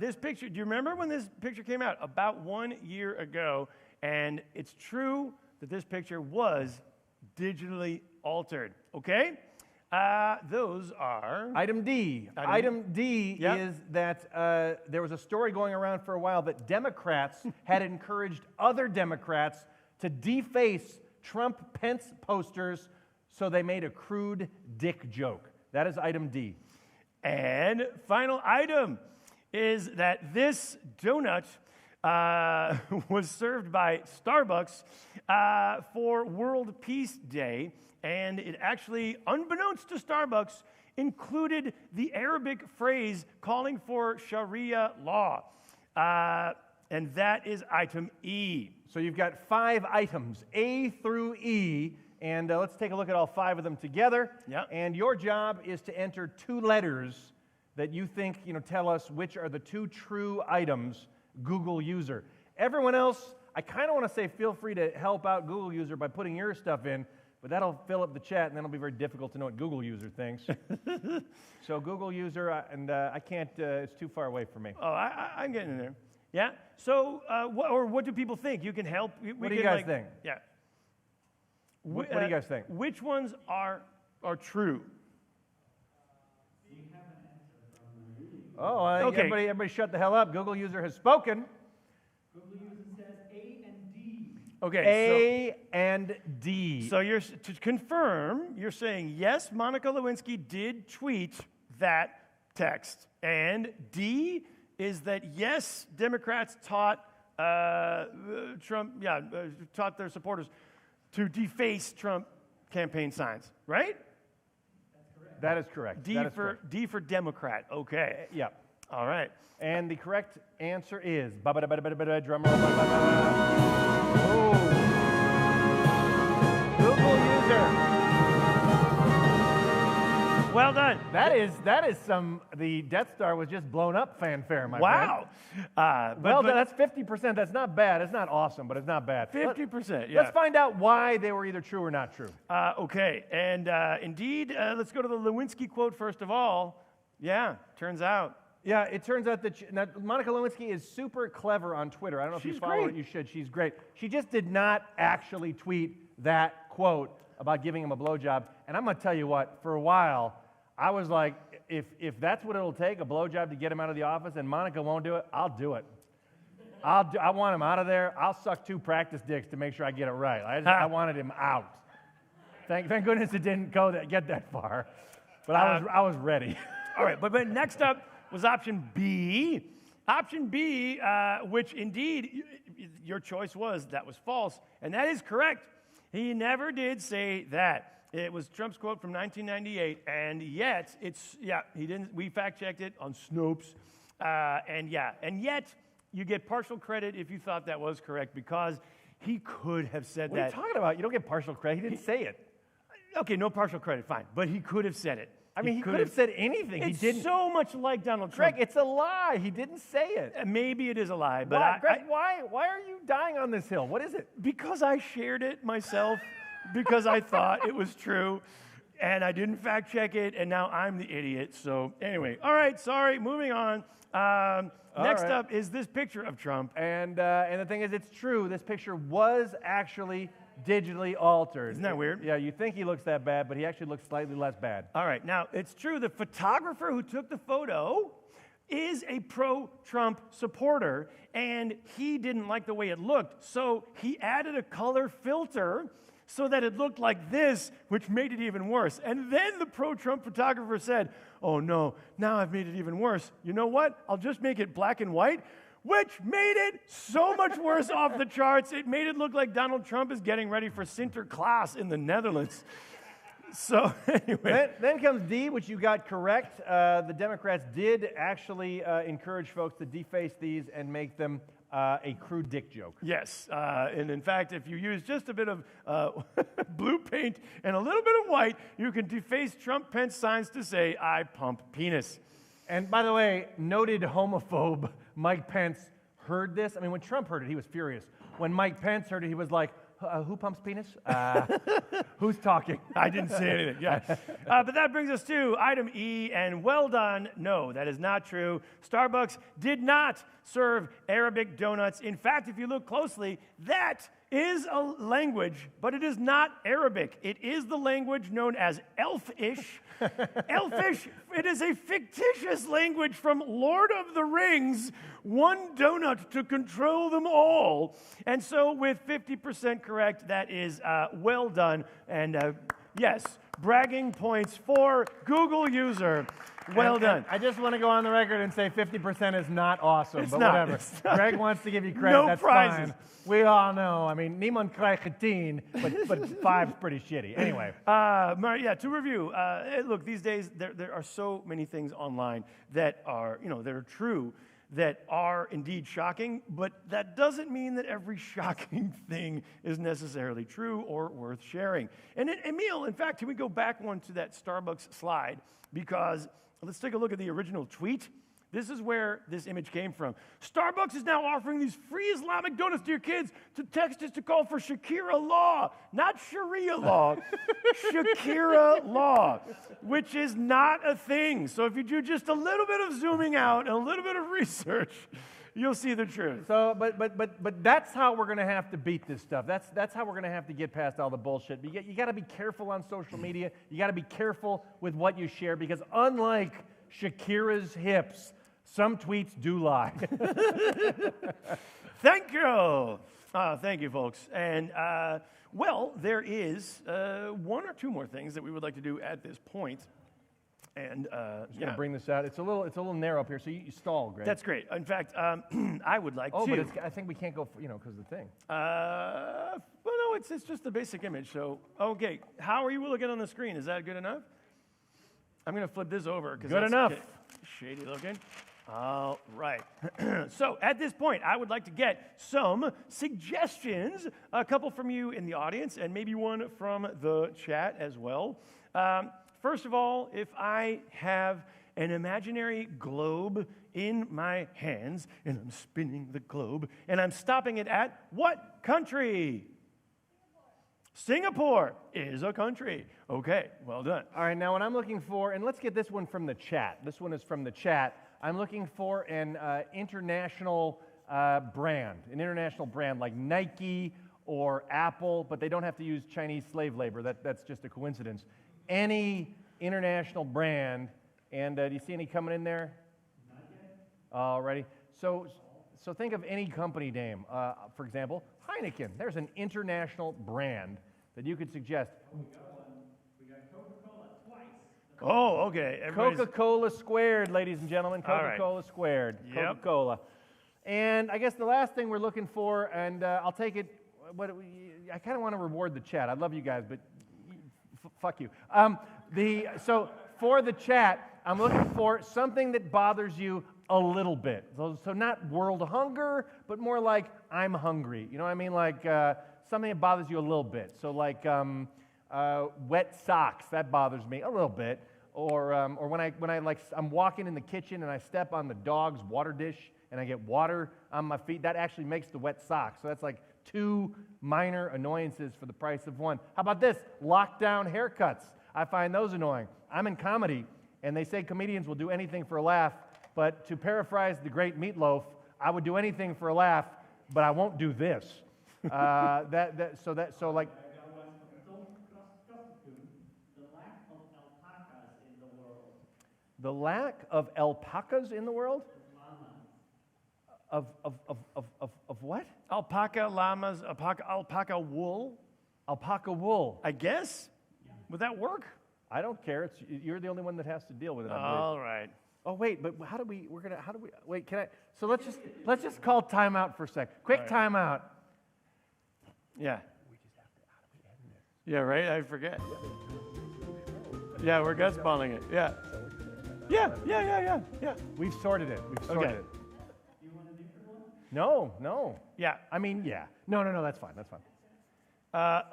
This picture, do you remember when this picture came out? About 1 year ago. And it's true that this picture was digitally altered. Okay? Those are... Item D. Item D is that there was a story going around for a while that Democrats had encouraged other Democrats to deface Trump-Pence posters, so they made a crude dick joke. That is item D. And final item is that this donut was served by Starbucks for World Peace Day, and it actually, unbeknownst to Starbucks, included the Arabic phrase calling for Sharia law. And that is item E. So you've got 5 items, A through E, and let's take a look at all 5 of them together. Yep. And your job is to enter 2 letters that you think, tell us which are the 2 true items, Google user. Everyone else, I kind of want to say feel free to help out Google user by putting your stuff in, but that'll fill up the chat, and then it'll be very difficult to know what Google user thinks. So Google user, I can't, it's too far away for me. Oh, I'm getting in there. Yeah? So, what do people think? You can help. What do you guys think? Yeah. What do you guys think? Which ones are true? Oh, okay. Everybody shut the hell up. Google user has spoken. Google user says A and D. Okay. A and D. So to confirm, you're saying yes, Monica Lewinsky did tweet that text. And D is that yes, Democrats taught taught their supporters to deface Trump campaign signs, right? That is correct. D for Democrat. Okay. Yeah. All right. And the correct answer is drum roll. Oh. Google user. Well done. That is the Death Star was just blown up fanfare, my friend. Wow. Well, that's 50%. That's not bad. It's not awesome, but it's not bad. 50%, yeah. Let's find out why they were either true or not true. Okay. And indeed, let's go to the Lewinsky quote first of all. Yeah, turns out. Yeah, it turns out that Monica Lewinsky is super clever on Twitter. I don't know if you follow her, you should. She's great. She just did not actually tweet that quote about giving him a blowjob. And I'm going to tell you what, for a while, I was like, if that's what it'll take, a blowjob to get him out of the office, and Monica won't do it, I'll do it. I want him out of there. I'll suck 2 practice dicks to make sure I get it right. I wanted him out. Thank goodness it didn't get that far. But I was ready. All right, but next up was option B. Option B, which indeed your choice was, that was false, and that is correct. He never did say that. It was Trump's quote from 1998, and yet he didn't. We fact-checked it on Snopes, and yet you get partial credit if you thought that was correct because he could have said that. What are you talking about? You don't get partial credit. He didn't say it. Okay, no partial credit, fine, but he could have said it. I mean, he could have said anything. It's he didn't. so much like Donald Trump. Greg, it's a lie. He didn't say it. Maybe it is a lie, but why are you dying on this hill? What is it? Because I shared it myself. Because I thought it was true, and I didn't fact check it, and now I'm the idiot. So anyway, all right, sorry, moving on. Next up is this picture of Trump. And the thing is, it's true. This picture was actually digitally altered. Isn't that weird? Yeah, you think he looks that bad, but he actually looks slightly less bad. All right, now it's true. The photographer who took the photo is a pro-Trump supporter, and he didn't like the way it looked, so he added a color filter so that it looked like this, which made it even worse. And then the pro-Trump photographer said, oh no, now I've made it even worse. You know what? I'll just make it black and white, which made it so much worse off the charts. It made it look like Donald Trump is getting ready for Sinterklaas in the Netherlands. So anyway. Then comes D, which you got correct. The Democrats did actually encourage folks to deface these and make them a crude dick joke. Yes, and in fact, if you use just a bit of blue paint and a little bit of white, you can deface Trump-Pence signs to say, "I pump penis." And by the way, noted homophobe Mike Pence heard this. I mean, when Trump heard it, he was furious. When Mike Pence heard it, he was like, who pumps penis? Who's talking? I didn't say anything. Yeah. But that brings us to item E, and well done. No, that is not true. Starbucks did not serve Arabic donuts. In fact, if you look closely, that is a language, but it is not Arabic. It is the language known as Elfish. Elfish, it is a fictitious language from Lord of the Rings, one donut to control them all. And so with 50% correct, that is well done. And yes, bragging points for Google user. Well done. I just want to go on the record and say 50% is not awesome, It's but not. whatever. It's not. Greg wants to give you credit. No That's prizes. fine. We all know. I mean, niemand krijgt 10, but 5's pretty shitty. Anyway. Yeah, to review, look, these days there are so many things online that are, that are true, that are indeed shocking, but that doesn't mean that every shocking thing is necessarily true or worth sharing. And Emil, in fact, can we go back one to that Starbucks slide? Because let's take a look at the original tweet. This is where this image came from. Starbucks is now offering these free Islamic donuts to your kids. To text is to call for Shakira law, not Sharia law. Shakira law, which is not a thing. So if you do just a little bit of zooming out and a little bit of research, you'll see the truth. So, but that's how we're going to have to beat this stuff. That's how we're going to have to get past all the bullshit. You got to be careful on social media. You got to be careful with what you share, because unlike Shakira's hips, some tweets do lie. Thank you. Thank you, folks. And, well, there is one or two more things that we would like to do at this point. And, Just going to bring this out. It's a little narrow up here, so you stall, Greg. That's great. In fact, I would like to. Oh, but I think we can't go, because of the thing. Well, no, it's just the basic image. So, okay, how are you looking on the screen? Is that good enough? I'm going to flip this over. Good enough. Shady looking. All right. So at this point, I would like to get some suggestions, a couple from you in the audience, and maybe one from the chat as well. First of all, if I have an imaginary globe in my hands, and I'm spinning the globe, and I'm stopping it at what country? Singapore is a country. Okay, well done. All right, now what I'm looking for, and let's get this one from the chat. This one is from the chat. I'm looking for an international brand like Nike or Apple, but they don't have to use Chinese slave labor. That's just a coincidence. Any international brand, and do you see any coming in there? Not yet. All righty. So think of any company name. For example, Heineken. There's an international brand that you could suggest. We got one. We got Coca-Cola twice. Oh, okay. Coca-Cola squared, ladies and gentlemen. All right. Coca-Cola squared. Yep. Coca-Cola. And I guess the last thing we're looking for, and I'll take it, I kind of want to reward the chat. I love you guys, but fuck you. So for the chat, I'm looking for something that bothers you a little bit. So not world hunger, but more like I'm hungry. You know what I mean? Like something that bothers you a little bit. So like wet socks, that bothers me a little bit. Or when I'm walking in the kitchen and I step on the dog's water dish and I get water on my feet, that actually makes the wet socks. So that's like 2 minor annoyances for the price of 1. How about this? Lockdown haircuts. I find those annoying. I'm in comedy, and they say comedians will do anything for a laugh, but to paraphrase the great Meatloaf, I would do anything for a laugh, but I won't do this. So like. I got one from the lack of alpacas in the world. The lack of alpacas in the world? Of what? Alpaca llamas, alpaca wool, Alpaca wool. I guess? Yeah. Would that work? I don't care. You're the only one that has to deal with it, I believe. All right. Oh wait, but how do we? Wait. Can I? So let's just call timeout for a sec. Quick timeout. Yeah. Yeah, right? I forget. Yeah, we're gutballing it. Yeah. Yeah. We've sorted it. Okay. No. Yeah. I mean, yeah. No. That's fine.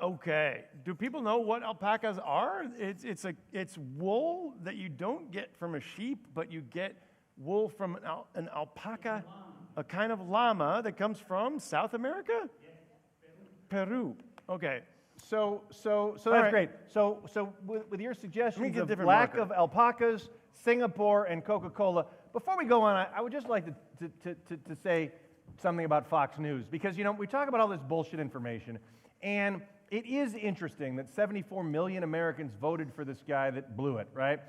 Okay. Do people know what alpacas are? It's wool that you don't get from a sheep, but you get wool from an alpaca, a kind of llama that comes from South America? Peru. Okay. So that's right. great. So with your suggestions get a of different lack marker. of alpacas, Singapore, and Coca-Cola, before we go on, I would just like to say something about Fox News, because we talk about all this bullshit information, and it is interesting that 74 million Americans voted for this guy that blew it, right?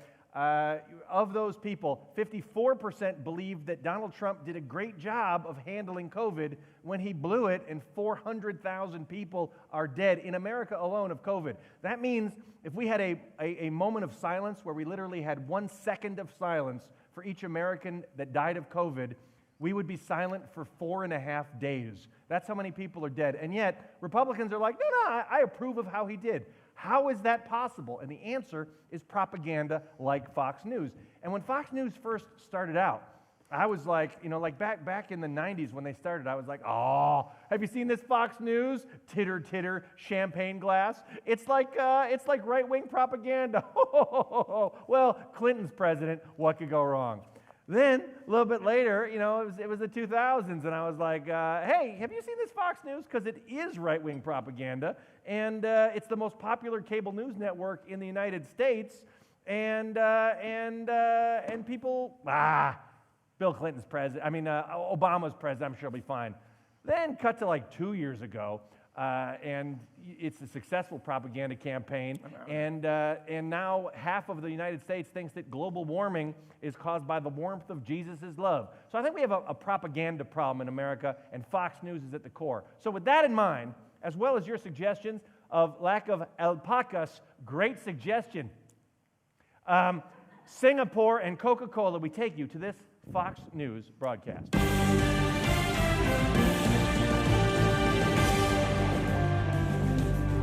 Of those people, 54% believe that Donald Trump did a great job of handling COVID when he blew it, and 400,000 people are dead in America alone of COVID. That means if we had a moment of silence where we literally had 1 second of silence for each American that died of COVID, we would be silent for 4.5 days. That's how many people are dead. And yet, Republicans are like, no, I approve of how he did. How is that possible? And the answer is propaganda like Fox News. And when Fox News first started out, I was like, back in the 90s when they started, I was like, oh, have you seen this Fox News? Titter, titter, champagne glass. It's like right-wing propaganda. Well, Clinton's president, what could go wrong? Then, a little bit later, it was the 2000s, and I was like, hey, have you seen this Fox News? Because it is right-wing propaganda, and it's the most popular cable news network in the United States, and people, Bill Clinton's president, Obama's president, I'm sure he'll be fine. Then, cut to like 2 years ago, and it's a successful propaganda campaign, and now half of the United States thinks that global warming is caused by the warmth of Jesus' love. So I think we have a propaganda problem in America, and Fox News is at the core. So with that in mind, as well as your suggestions of lack of alpacas, great suggestion. Singapore and Coca-Cola, we take you to this Fox News broadcast.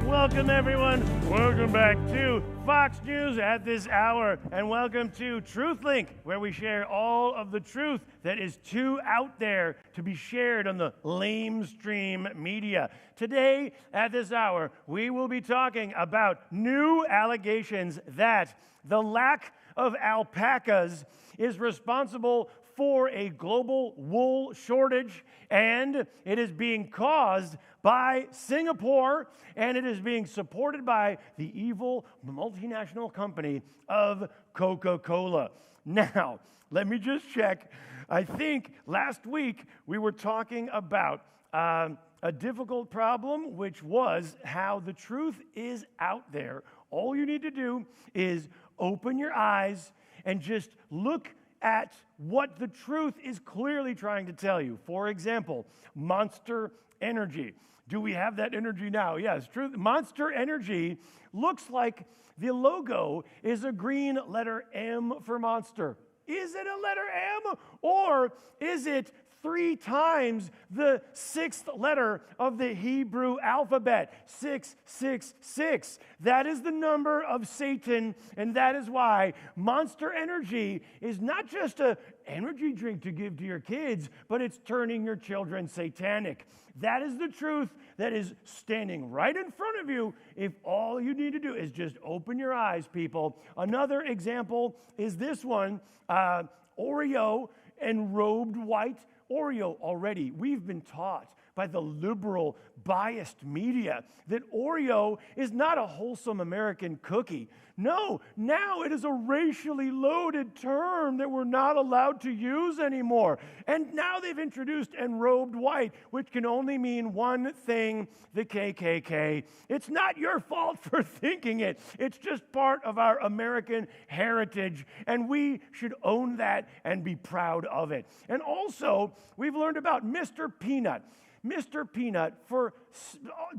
Welcome, everyone. Welcome back to Fox News at this hour, and welcome to TruthLink, where we share all of the truth that is too out there to be shared on the lamestream media. Today, at this hour, we will be talking about new allegations that the lack of alpacas is responsible for a global wool shortage, and it is being caused by Singapore, and it is being supported by the evil multinational company of Coca-Cola. Now, let me just check. I think last week we were talking about a difficult problem, which was how the truth is out there. All you need to do is open your eyes and just look at what the truth is clearly trying to tell you. For example, Monster Energy. Do we have that energy now? Yes, true. Monster Energy looks like the logo is a green letter M for monster. Is it a letter M, or is it 3 times the 6th letter of the Hebrew alphabet? 666. That is the number of Satan, and that is why Monster Energy is not just an energy drink to give to your kids, but it's turning your children satanic. That is the truth that is standing right in front of you if all you need to do is just open your eyes, people. Another example is this one, Oreo and robed white Oreo. Already, we've been taught by the liberal, biased media that Oreo is not a wholesome American cookie. No, now it is a racially loaded term that we're not allowed to use anymore. And now they've introduced enrobed white, which can only mean one thing, the KKK. It's not your fault for thinking it. It's just part of our American heritage, and we should own that and be proud of it. And also, we've learned about Mr. Peanut. Mr. Peanut, for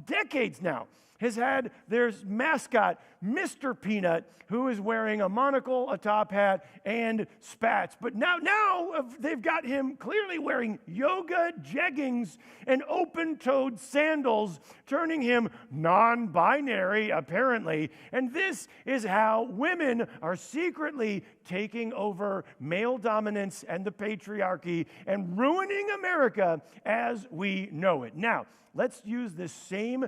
decades now, has had their mascot, Mr. Peanut, who is wearing a monocle, a top hat, and spats. But now they've got him clearly wearing yoga jeggings and open-toed sandals, turning him non-binary, apparently. And this is how women are secretly taking over male dominance and the patriarchy and ruining America as we know it. Now, let's use this same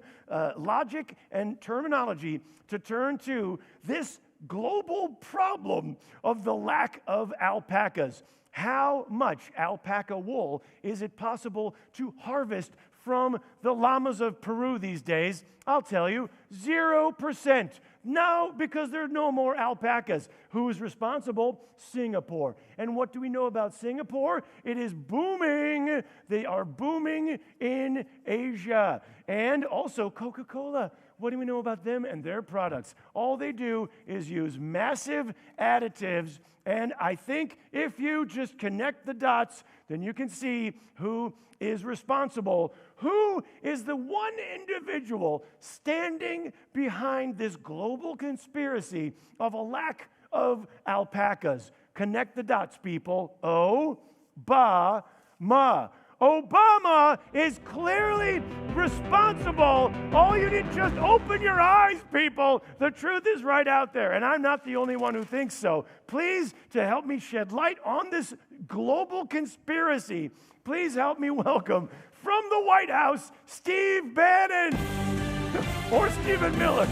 logic and terminology to turn to this global problem of the lack of alpacas. How much alpaca wool is it possible to harvest from the llamas of Peru these days? I'll tell you, 0%. No, because there are no more alpacas. Who is responsible? Singapore. And what do we know about Singapore? It is booming. They are booming in Asia. And also Coca-Cola. What do we know about them and their products? All they do is use massive additives. And I think if you just connect the dots, then you can see who is responsible. Who is the one individual standing behind this global conspiracy of a lack of alpacas? Connect the dots, people. Obama. Obama is clearly responsible. All you need, just open your eyes, people. The truth is right out there, and I'm not the only one who thinks so. Please, to help me shed light on this global conspiracy, please help me welcome from the White House, Steve Bannon, or Stephen Miller.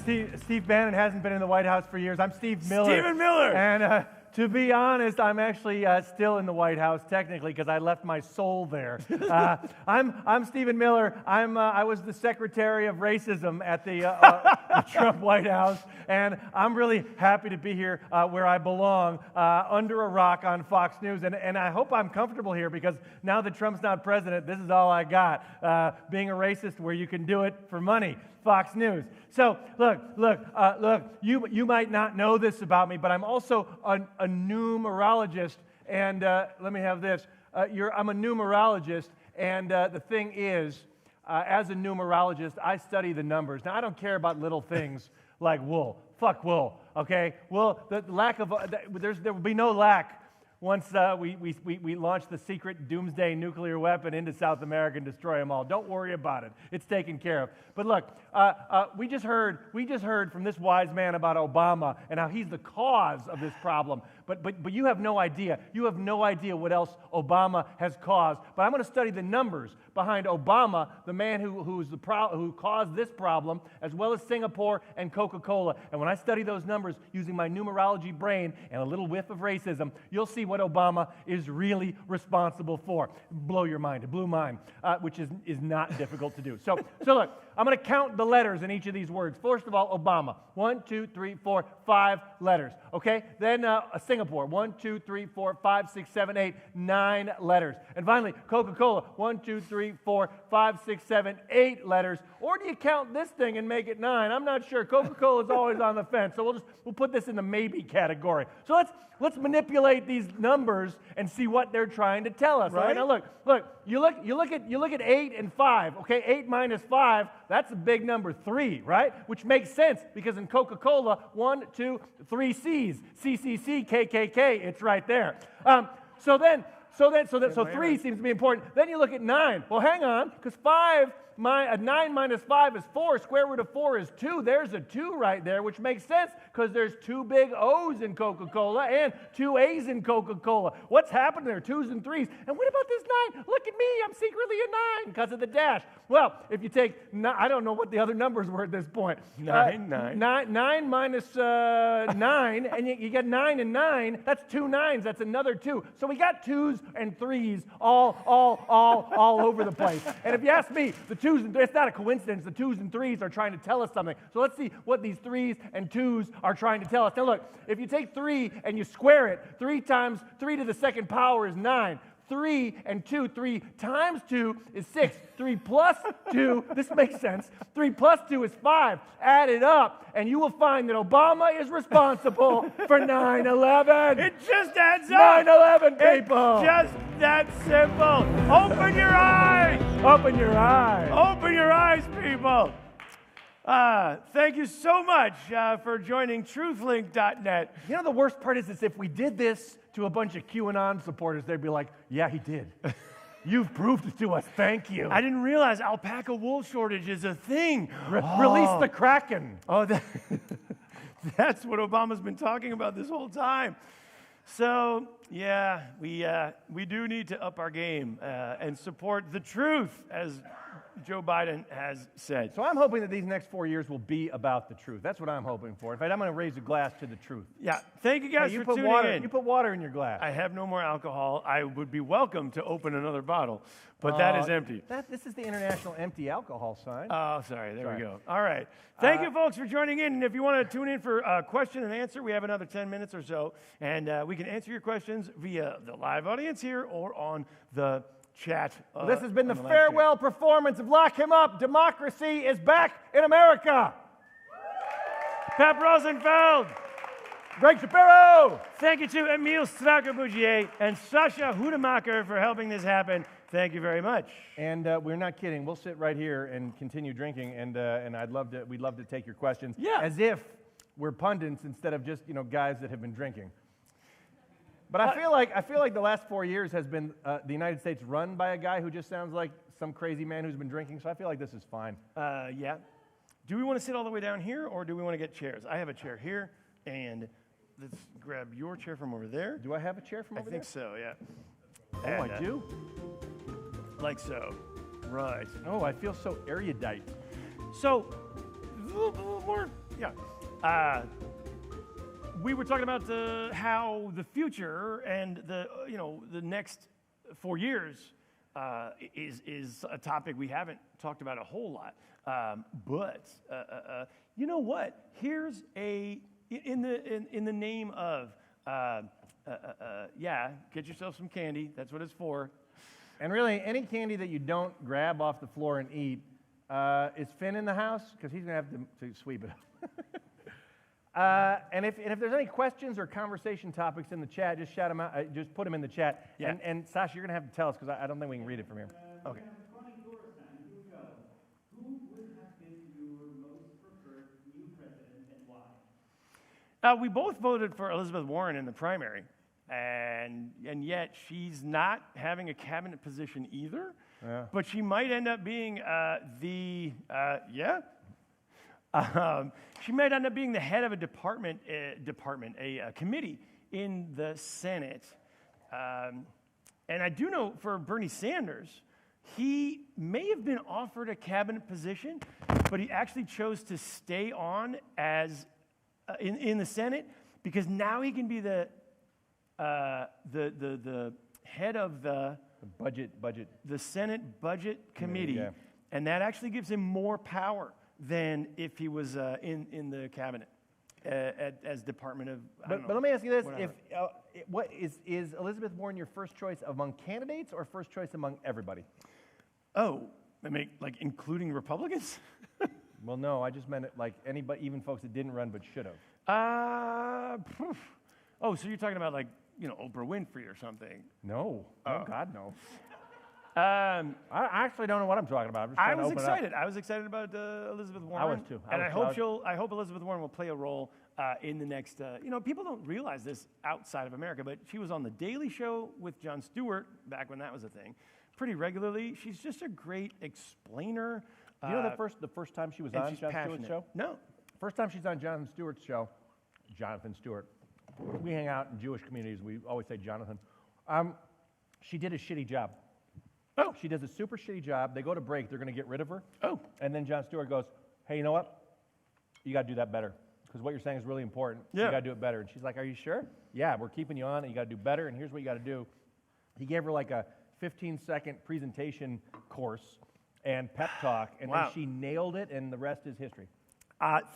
Steve Bannon hasn't been in the White House for years. I'm Steve Miller. Stephen Miller. And to be honest, I'm actually still in the White House technically because I left my soul there. I'm Stephen Miller. I was the Secretary of Racism at the Trump White House, and I'm really happy to be here where I belong, under a rock on Fox News. And I hope I'm comfortable here because now that Trump's not president, this is all I got. Being a racist where you can do it for money. Fox News. So look, you might not know this about me, but I'm also a numerologist, and let me have this. I'm a numerologist, and the thing is, as a numerologist, I study the numbers. Now, I don't care about little things like wool. Fuck wool, okay? Wool, the lack of, there will be no lack once we launch the secret doomsday nuclear weapon into South America and destroy them all. Don't worry about it. It's taken care of. But look, we just heard from this wise man about Obama and how he's the cause of this problem. But you have no idea. You have no idea what else Obama has caused. But I'm going to study the numbers behind Obama, the man who caused this problem, as well as Singapore and Coca-Cola. And when I study those numbers using my numerology brain and a little whiff of racism, you'll see what Obama is really responsible for. Blow your mind. It blew mine, which is not difficult to do. So look, I'm going to count the letters in each of these words. First of all, Obama. 1, 2, 3, 4, 5 letters. Okay? Then Singapore. 1, 2, 3, 4, 5, 6, 7, 8, 9 letters. And finally, Coca-Cola. 1, 2, 3, 4, 5, 6, 7, 8 letters. Or do you count this thing and make it 9? I'm not sure. Coca-Cola is always on the fence. So we'll put this in the maybe category. So let's manipulate these numbers and see what they're trying to tell us. Right? Now look. You look at 8 and 5. Okay, 8 minus 5. That's a big number 3, right? Which makes sense because in Coca-Cola, 1, 2, 3 C's. CCC, KKK. It's right there. So 3 seems to be important. Then you look at 9. Well, hang on, because 9 minus 5 is 4. Square root of 4 is 2. There's a 2 right there, which makes sense because there's 2 big O's in Coca-Cola and 2 A's in Coca-Cola. What's happened there? 2's and 3's. And what about this 9? Look at me. I'm secretly a 9 because of the dash. Well, if you take, I don't know what the other numbers were at this point. 9 minus 9, and you get 9 and 9. That's 2 9s. That's another 2. So we got 2's and 3's all over the place. And if you ask me, the 2's and 3's, it's not a coincidence. The 2's and 3's are trying to tell us something. So let's see what these 3's and 2's are trying to tell us. Now look, if you take 3 and you square it, 3 times 3 to the second power is 9. 3 and 2. 3 times 2 is 6. 3 plus 2, this makes sense. 3 plus 2 is 5. Add it up, and you will find that Obama is responsible for 9/11. It just adds up. 9/11, people. It's just that simple. Open your eyes. Open your eyes. Open your eyes, people. Thank you so much for joining TruthLink.net. You know, the worst part is if we did this to a bunch of QAnon supporters, they'd be like, yeah, he did. You've proved it to us. Thank you. I didn't realize alpaca wool shortage is a thing. Release the Kraken. Oh, that's what Obama's been talking about this whole time. So, yeah, we do need to up our game and support the truth, as Joe Biden has said. So I'm hoping that these next 4 years will be about the truth. That's what I'm hoping for. In fact, I'm going to raise a glass to the truth. Yeah, thank you guys Hey, you for put tuning water. in. You put water in your glass. I have no more alcohol. I would be welcome to open another bottle, but that is empty. This is the International Empty Alcohol sign. Oh, sorry. There we go. All right. Thank you, folks, for joining in. And if you want to tune in for question and answer, we have another 10 minutes or so. And we can answer your questions via the live audience here or on the chat. This has been the on live farewell performance of Lock Him Up. Democracy is back in America. stream. Pep Rosenfeld. Greg Shapiro. Thank you to Emile Straka-Bougier and Sasha Hudemacher for helping this happen. Thank you very much. And we're not kidding. We'll sit right here and continue drinking, and we'd love to take your questions. Yeah. As if we're pundits instead of just guys that have been drinking. But I feel like the last 4 years has been the United States run by a guy who just sounds like some crazy man who's been drinking. So I feel like this is fine. Yeah. Do we want to sit all the way down here, or do we want to get chairs? I have a chair here, and let's grab your chair from over there. Do I have a chair from over I think so, yeah. Oh, And, I do. Like so. Right. Oh, I feel so erudite. So, we were talking about how the future and the next 4 years is a topic we haven't talked about a whole lot. But you know what? Here's in the name of get yourself some candy. That's what it's for. And really, any candy that you don't grab off the floor and eat, is Finn in the house? Because he's going to have to sweep it up. And if there's any questions or conversation topics in the chat, just shout them out. Just put them in the chat. Yeah. And Sasha, you're going to have to tell us because I don't think we can read it from here. Okay. According to your sign, you go. Who would have been your most preferred new president and why? We both voted for Elizabeth Warren in the primary, and yet she's not having a cabinet position either. Yeah. But she might end up being she might end up being the head of a committee in the Senate. And I do know for Bernie Sanders, he may have been offered a cabinet position, but he actually chose to stay on as in the Senate because now he can be the head of the Senate Budget Committee, yeah. and that actually gives him more power than if he was in the cabinet as Department of. But let me ask you this: whatever. Is Elizabeth Warren your first choice among candidates or first choice among everybody? Oh, I mean, like including Republicans? Well, no, I just meant it like anybody, even folks that didn't run but should have. Oh, so you're talking about like Oprah Winfrey or something? No, oh God, no. I I actually don't know what I'm talking about. I'm just trying to was open it up. excited. I was excited about Elizabeth Warren. I was too. And I hope Elizabeth Warren will play a role in the next. People don't realize this outside of America, but she was on the Daily Show with Jon Stewart back when that was a thing, pretty regularly. She's just a great explainer. You know the first time she was on she's Jon Stewart's passionate. show? No. First time she's on Jonathan Stewart's show, Jonathan Stewart. We hang out in Jewish communities. We always say Jonathan. She did a shitty job. Oh. She does a super shitty job. They go to break. They're going to get rid of her. Oh. And then Jon Stewart goes, hey, you know what? You got to do that better because what you're saying is really important. Yeah. You got to do it better. And she's like, are you sure? Yeah, we're keeping you on and you got to do better. And here's what you got to do. He gave her like a 15-second presentation course and pep talk. And Wow. then she nailed it and the rest is history.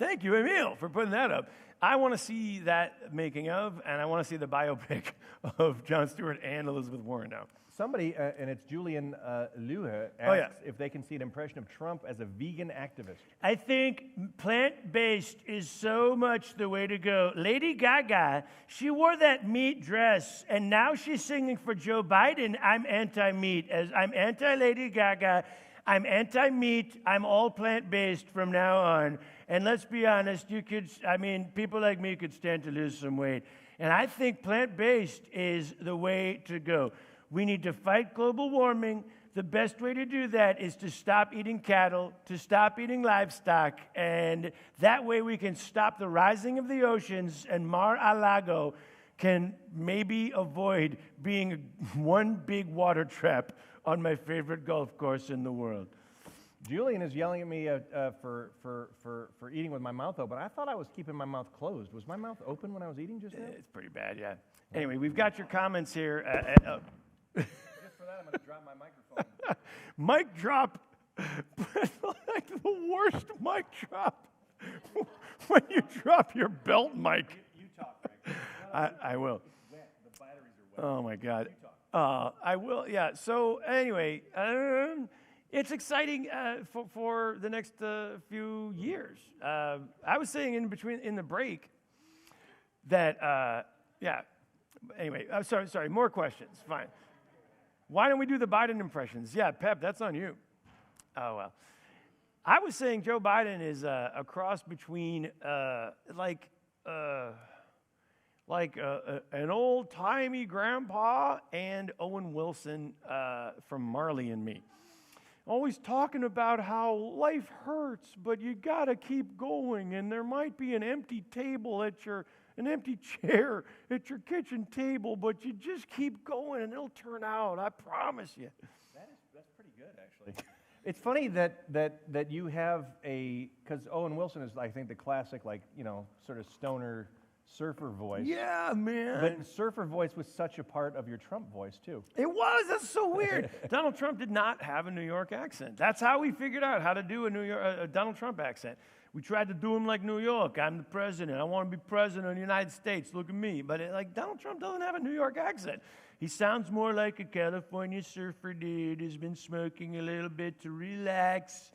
Thank you, Emile, for putting that up. I want to see that making of, and I want to see the biopic of Jon Stewart and Elizabeth Warren now. somebody, and it's Julian Luhe, asks Oh, yeah. if they can see an impression of Trump as a vegan activist. I think plant-based is so much the way to go. Lady Gaga, she wore that meat dress, and now she's singing for Joe Biden, I'm anti-meat. As I'm anti-Lady Gaga, I'm anti-meat, I'm all plant-based from now on. And let's be honest, people like me could stand to lose some weight. And I think plant-based is the way to go. We need to fight global warming. The best way to do that is to stop eating cattle, to stop eating livestock, and that way we can stop the rising of the oceans, and Mar-a-Lago can maybe avoid being one big water trap on my favorite golf course in the world. Julian is yelling at me for eating with my mouth open. I thought I was keeping my mouth closed. Was my mouth open when I was eating just now? It's pretty bad, yeah. Anyway, we've got your comments here. Just for that, I'm going to drop my microphone. Mic drop, like the worst mic drop. When you drop your belt mic. You talk, Greg. I will. Wet. The batteries are wet. Oh my God. You talk. I will. Yeah. So anyway, it's exciting for the next few years. I was saying in the break that yeah. Anyway, I'm sorry. More questions. Fine. Why don't we do the Biden impressions? Yeah, Pep, that's on you. Oh well. I was saying Joe Biden is a cross between an old-timey grandpa and Owen Wilson from Marley and Me. Always talking about how life hurts, but you gotta keep going, and there might be an empty chair at your kitchen table, but you just keep going and it'll turn out, I promise you. That's pretty good, actually. It's funny that you have because Owen Wilson is, I think, the classic, sort of stoner surfer voice. Yeah, man. But surfer voice was such a part of your Trump voice, too. It was. That's so weird. Donald Trump did not have a New York accent. That's how we figured out how to do a Donald Trump accent. We tried to do him like New York. I'm the president. I want to be president of the United States. Look at me. But Donald Trump doesn't have a New York accent. He sounds more like a California surfer dude who's been smoking a little bit to relax.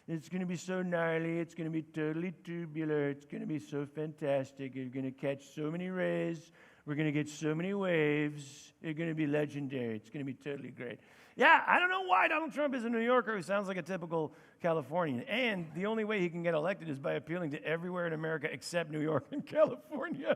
It's going to be so gnarly. It's going to be totally tubular. It's going to be so fantastic. You're going to catch so many rays. We're going to get so many waves. It's going to be legendary. It's going to be totally great. Yeah, I don't know why Donald Trump is a New Yorker who sounds like a typical Californian. And the only way he can get elected is by appealing to everywhere in America except New York and California.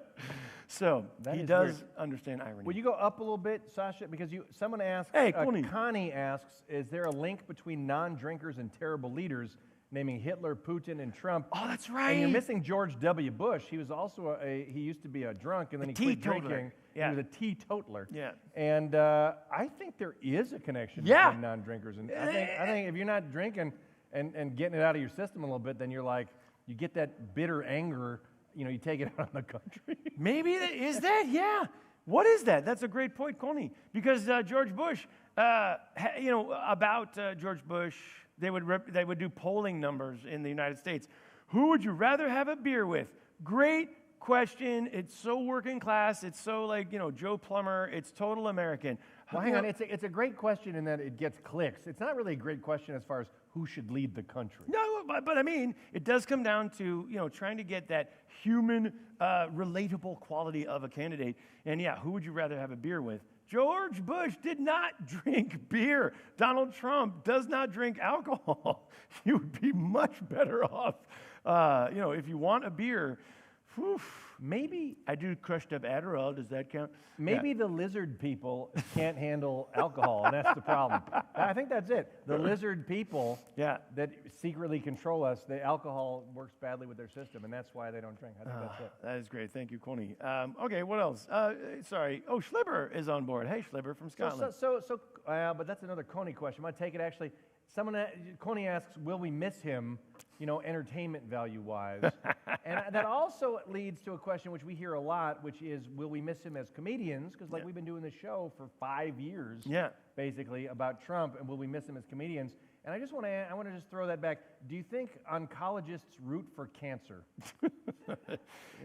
So he does understand irony. Will you go up a little bit, Sasha? Because someone asked, Hey, Connie. Connie asks, is there a link between non-drinkers and terrible leaders, naming Hitler, Putin, and Trump? Oh, that's right. And you're missing George W. Bush. He was also he used to be a drunk, and then he quit teetotaler. drinking. Yeah. He was a teetotaler. Yeah. And I think there is a connection Yeah. between non-drinkers. And I think if you're not drinking and getting it out of your system a little bit, then you're you get that bitter anger, you take it out on the country. Maybe is that? Yeah. What is that? That's a great point, Connie. Because George Bush, about George Bush, they would do polling numbers in the United States. Who would you rather have a beer with? Great question. It's so working class. It's so Joe Plumber. It's total American. Well, hang on. It's a great question in that it gets clicks. It's not really a great question as far as who should lead the country. No, but I mean, it does come down to, trying to get that human, relatable quality of a candidate. And yeah, who would you rather have a beer with? George Bush did not drink beer. Donald Trump does not drink alcohol. You would be much better off, if you want a beer. Maybe I do crushed up Adderall. Does that count? Maybe the lizard people can't handle alcohol, and that's the problem. I think that's it. The lizard people that secretly control us, the alcohol works badly with their system, and that's why they don't drink. I think that's it. That is great. Thank you, Coney. Okay, what else? Sorry. Oh, Schlibber is on board. Hey, Schlibber from Scotland. But that's another Coney question. I'm going to take it actually. Coney asks, will we miss him, entertainment value-wise? And that also leads to a question which we hear a lot, which is, will we miss him as comedians? Because we've been doing this show for 5 years, basically, about Trump, and will we miss him as comedians? And I want to just throw that back. Do you think oncologists root for cancer?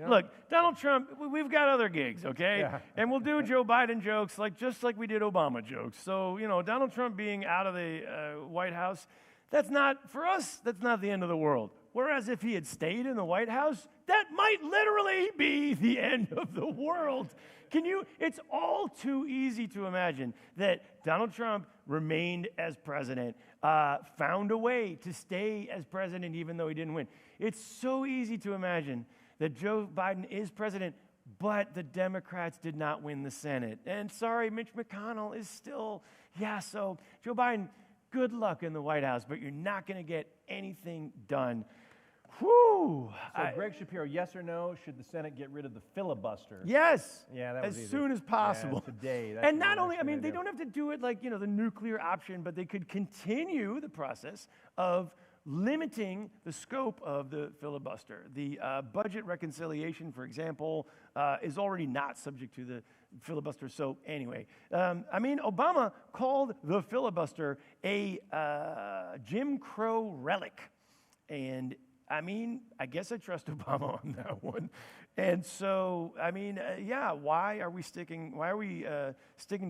Look, Donald Trump, we've got other gigs, okay? Yeah. And we'll do Joe Biden jokes just like we did Obama jokes. So, Donald Trump being out of the White House, that's not, for us, that's not the end of the world. Whereas if he had stayed in the White House, that might literally be the end of the world. It's all too easy to imagine that Donald Trump remained as president, found a way to stay as president even though he didn't win. It's so easy to imagine that Joe Biden is president, but the Democrats did not win the Senate. And sorry, Mitch McConnell is still, so Joe Biden, good luck in the White House, but you're not going to get anything done. Whew. So Greg Shapiro, yes or no, should the Senate get rid of the filibuster? Yes. Yeah, that was as easy. soon as possible. Yeah, today. And not only, they don't have to do it like, the nuclear option, but they could continue the process of limiting the scope of the filibuster. The budget reconciliation, for example, is already not subject to the filibuster. So anyway, Obama called the filibuster a Jim Crow relic. And I guess I trust Obama on that one. And so, why are we sticking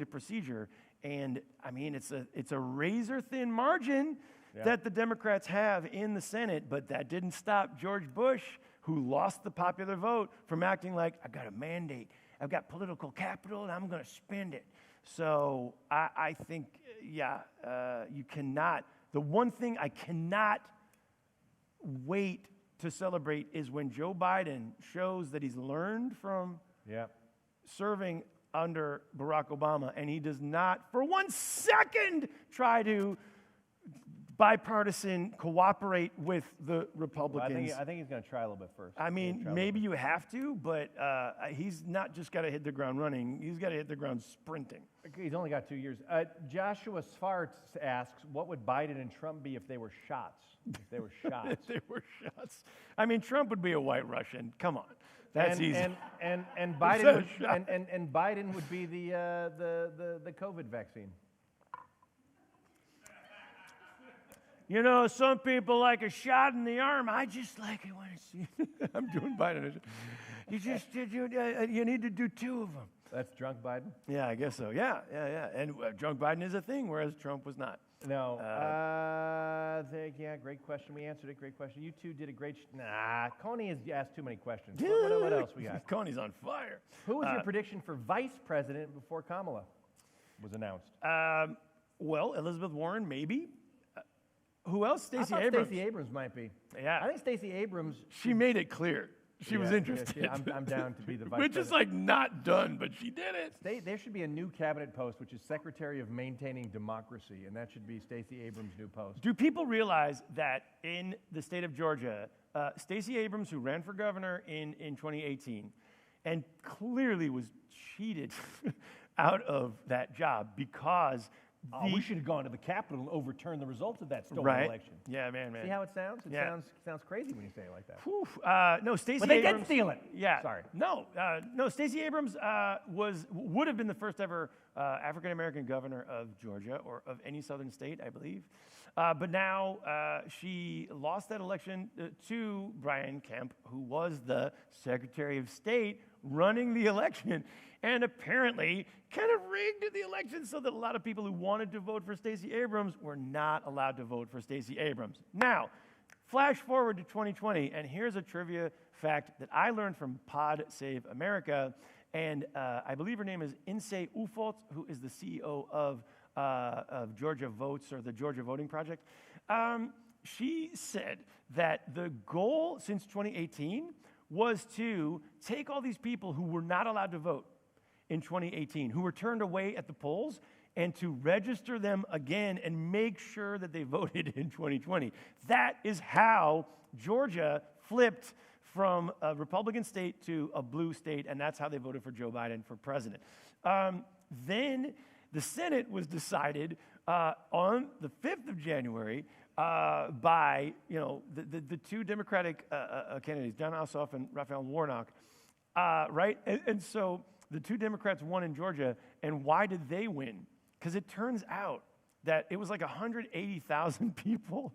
to procedure? And it's a razor thin margin that the Democrats have in the Senate, but that didn't stop George Bush, who lost the popular vote, from acting like, I've got a mandate, I've got political capital, and I'm going to spend it. So I think, you cannot, the one thing I cannot wait to celebrate is when Joe Biden shows that he's learned from serving under Barack Obama, and he does not for 1 second try to bipartisan cooperate with the Republicans. I think he's going to try a little bit first. Maybe you have to, but he's not just got to hit the ground running. He's got to hit the ground sprinting. He's only got 2 years. Joshua Svarts asks, what would Biden and Trump be if they were shots? If they were shots. If they were shots. Trump would be a white Russian. Come on. That's easy. And Biden would be the COVID vaccine. Some people like a shot in the arm. I just like it when it's I'm doing Biden. You need to do 2 of them. That's drunk Biden? Yeah, I guess so. Yeah. And drunk Biden is a thing, whereas Trump was not. No. Great question. We answered it. Great question. You two did a great... Coney has asked too many questions. What else we got? Coney's on fire. Who was your prediction for vice president before Kamala was announced? Well, Elizabeth Warren, maybe. Who else? Stacey Abrams. Stacey Abrams might be. Yeah. I think Stacey Abrams... She made it clear. She was interested. I'm down to be the vice Which president. is not done, but she did it. There should be a new cabinet post, which is Secretary of Maintaining Democracy, and that should be Stacey Abrams' new post. Do people realize that in the state of Georgia, Stacey Abrams, who ran for governor in 2018, and clearly was cheated out of that job because... we should have gone to the Capitol and overturned the results of that stolen election. Yeah, man. See how it sounds? It sounds crazy when you say it like that. Whew. No, Stacey But they Abrams... did steal it. Yeah. Sorry. No, Stacey Abrams would have been the first ever African-American governor of Georgia, or of any southern state, I believe. But now she lost that election to Brian Kemp, who was the Secretary of State running the election, and apparently kind of rigged the election so that a lot of people who wanted to vote for Stacey Abrams were not allowed to vote for Stacey Abrams. Now, flash forward to 2020, and here's a trivia fact that I learned from Pod Save America, and I believe her name is Inse Ufot, who is the CEO of Georgia Votes, or the Georgia Voting Project. She said that the goal since 2018 was to take all these people who were not allowed to vote in 2018, who were turned away at the polls, and to register them again and make sure that they voted in 2020. That is how Georgia flipped from a Republican state to a blue state, and that's how they voted for Joe Biden for president. Then the Senate was decided on the 5th of January by the 2 Democratic candidates, John Ossoff and Raphael Warnock, right? And so the 2 Democrats won in Georgia, and why did they win? Because it turns out that it was like 180,000 people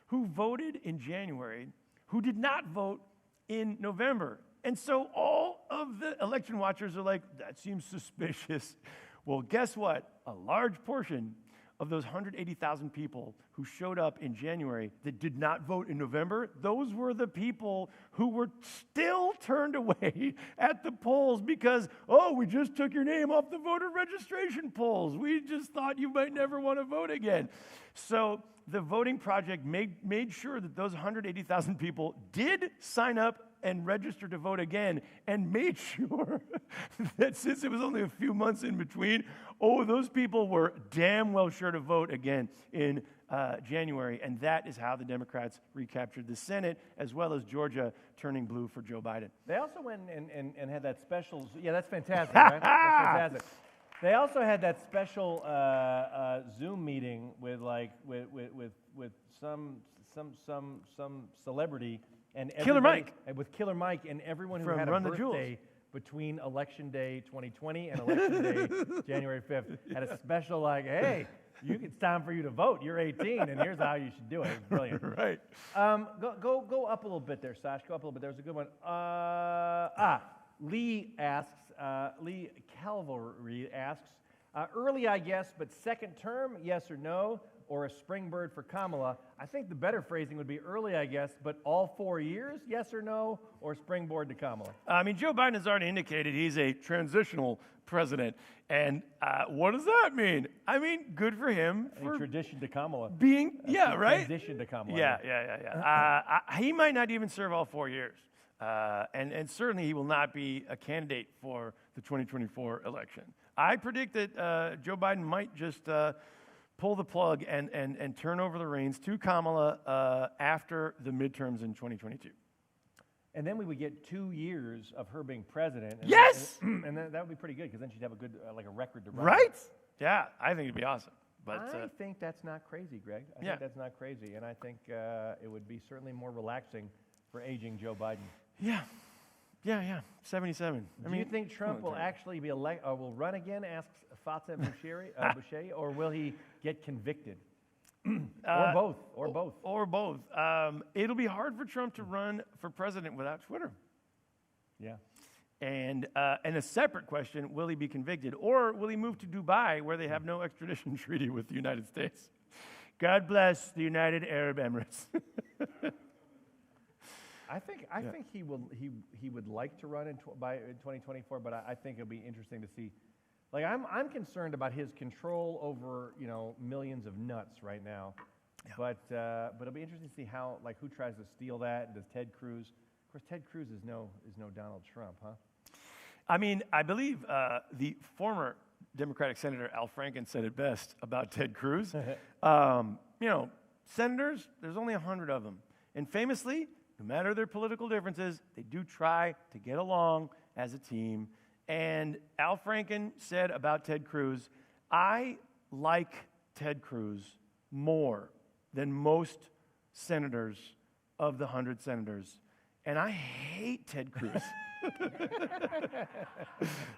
who voted in January who did not vote in November. And so all of the election watchers are like, that seems suspicious. Well, guess what? A large portion of those 180,000 people who showed up in January that did not vote in November, those were the people who were still turned away at the polls because, oh, we just took your name off the voter registration polls. We just thought you might never want to vote again. So the Voting Project made sure that those 180,000 people did sign up and register to vote again, and made sure that since it was only a few months in between, those people were damn well sure to vote again in January. And that is how the Democrats recaptured the Senate, as well as Georgia turning blue for Joe Biden. They also went and had that special. Yeah, that's fantastic, right? That's fantastic. They also had that special Zoom meeting with some celebrity and Killer Mike. With Killer Mike and everyone who From had a Run the birthday between Election Day 2020 and Election Day January 5th had a special like, hey, it's time for you to vote. You're 18, and here's how you should do it. It was brilliant. Right. Go up a little bit there, Sash. Go up a little bit. There's a good one. Lee asks. Lee Calvary asks, early, I guess, but second term, yes or no, or a springboard for Kamala? I think the better phrasing would be early, I guess, but all 4 years, yes or no, or springboard to Kamala? I mean, Joe Biden has already indicated he's a transitional president. And what does that mean? I mean, good for him. For tradition to Kamala. Being, right? Transition to Kamala. Yeah. He might not even serve all 4 years. And certainly he will not be a candidate for the 2024 election. I predict that Joe Biden might just pull the plug and turn over the reins to Kamala after the midterms in 2022. And then we would get 2 years of her being president. And Yes! And that would be pretty good, because then she'd have a good, like a record to run. Right? Yeah, I think it'd be awesome. But I think that's not crazy, Greg. I think that's not crazy. And I think it would be certainly more relaxing for aging Joe Biden. Yeah. 77. Do you think Trump will actually be elected, or will run again, asks Fateh Boucher, or will he get convicted? Or both. It'll be hard for Trump to run for president without Twitter. Yeah. And a separate question, will he be convicted? Or will he move to Dubai, where they have no extradition treaty with the United States? God bless the United Arab Emirates. I think he would like to run in 2024, but I think it'll be interesting to see. Like I'm concerned about his control over millions of nuts right now, but it'll be interesting to see how who tries to steal that, and does Ted Cruz? Of course, Ted Cruz is no Donald Trump, huh? I mean, I believe the former Democratic Senator Al Franken said it best about Ted Cruz. Senators, there's only 100 of them, and famously, no matter their political differences, they do try to get along as a team. And Al Franken said about Ted Cruz, I like Ted Cruz more than most senators of the 100 senators. And I hate Ted Cruz.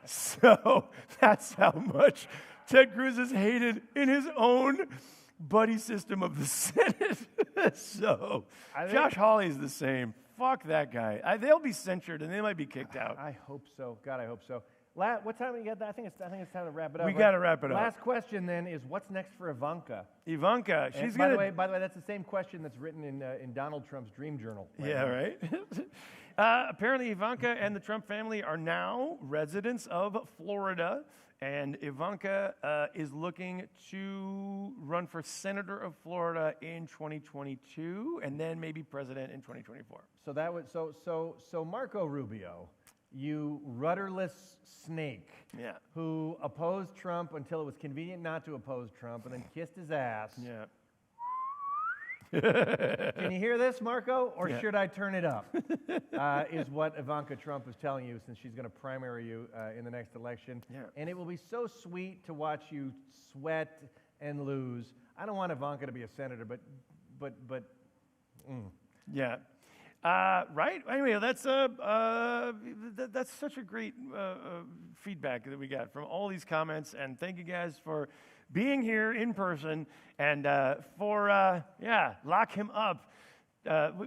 So that's how much Ted Cruz is hated in his own buddy system of the Senate. So Josh Hawley's the same. Fuck that guy. They'll be censured and they might be kicked out. I hope so. God, I hope so. What time do we get? I think it's time to wrap it up. We got to wrap it up. Last question then is, what's next for Ivanka? Ivanka, she's by gonna. the way, that's the same question that's written in Donald Trump's dream journal. Right. Apparently, Ivanka and the Trump family are now residents of Florida, and Ivanka is looking to run for senator of Florida in 2022, and then maybe president in 2024. So Marco Rubio, you rudderless snake, who opposed Trump until it was convenient not to oppose Trump, and then kissed his ass. Yeah. Can you hear this, Marco? Or should I turn it up? Is what Ivanka Trump is telling you, since she's going to primary you in the next election. Yeah. And it will be so sweet to watch you sweat and lose. I don't want Ivanka to be a senator, but. Yeah. Right? Anyway, that's such a great feedback that we got from all these comments, and thank you guys for being here in person and lock him up.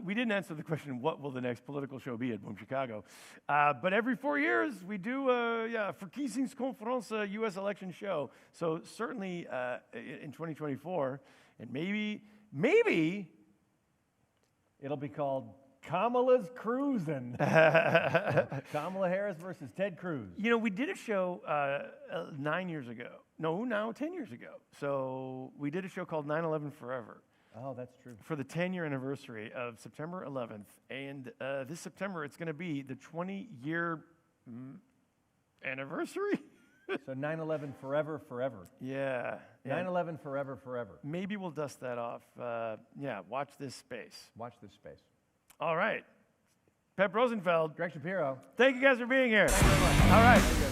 We didn't answer the question, what will the next political show be at Boom Chicago? But every 4 years, we do Verkiezingskonferenz, U.S. election show. So certainly in 2024, and maybe It'll be called Kamala's Cruisin'. Kamala Harris versus Ted Cruz. You know, we did a show 9 years ago. No, now 10 years ago. So we did a show called 9/11 Forever. Oh, that's true. For the 10-year anniversary of September 11th. And this September, it's going to be the 20-year anniversary. So 9/11 forever, forever. Yeah. 9/11 forever, forever. Maybe we'll dust that off. Watch this space. Watch this space. All right. Pep Rosenfeld. Greg Shapiro. Thank you guys for being here. Thank you very much. All right.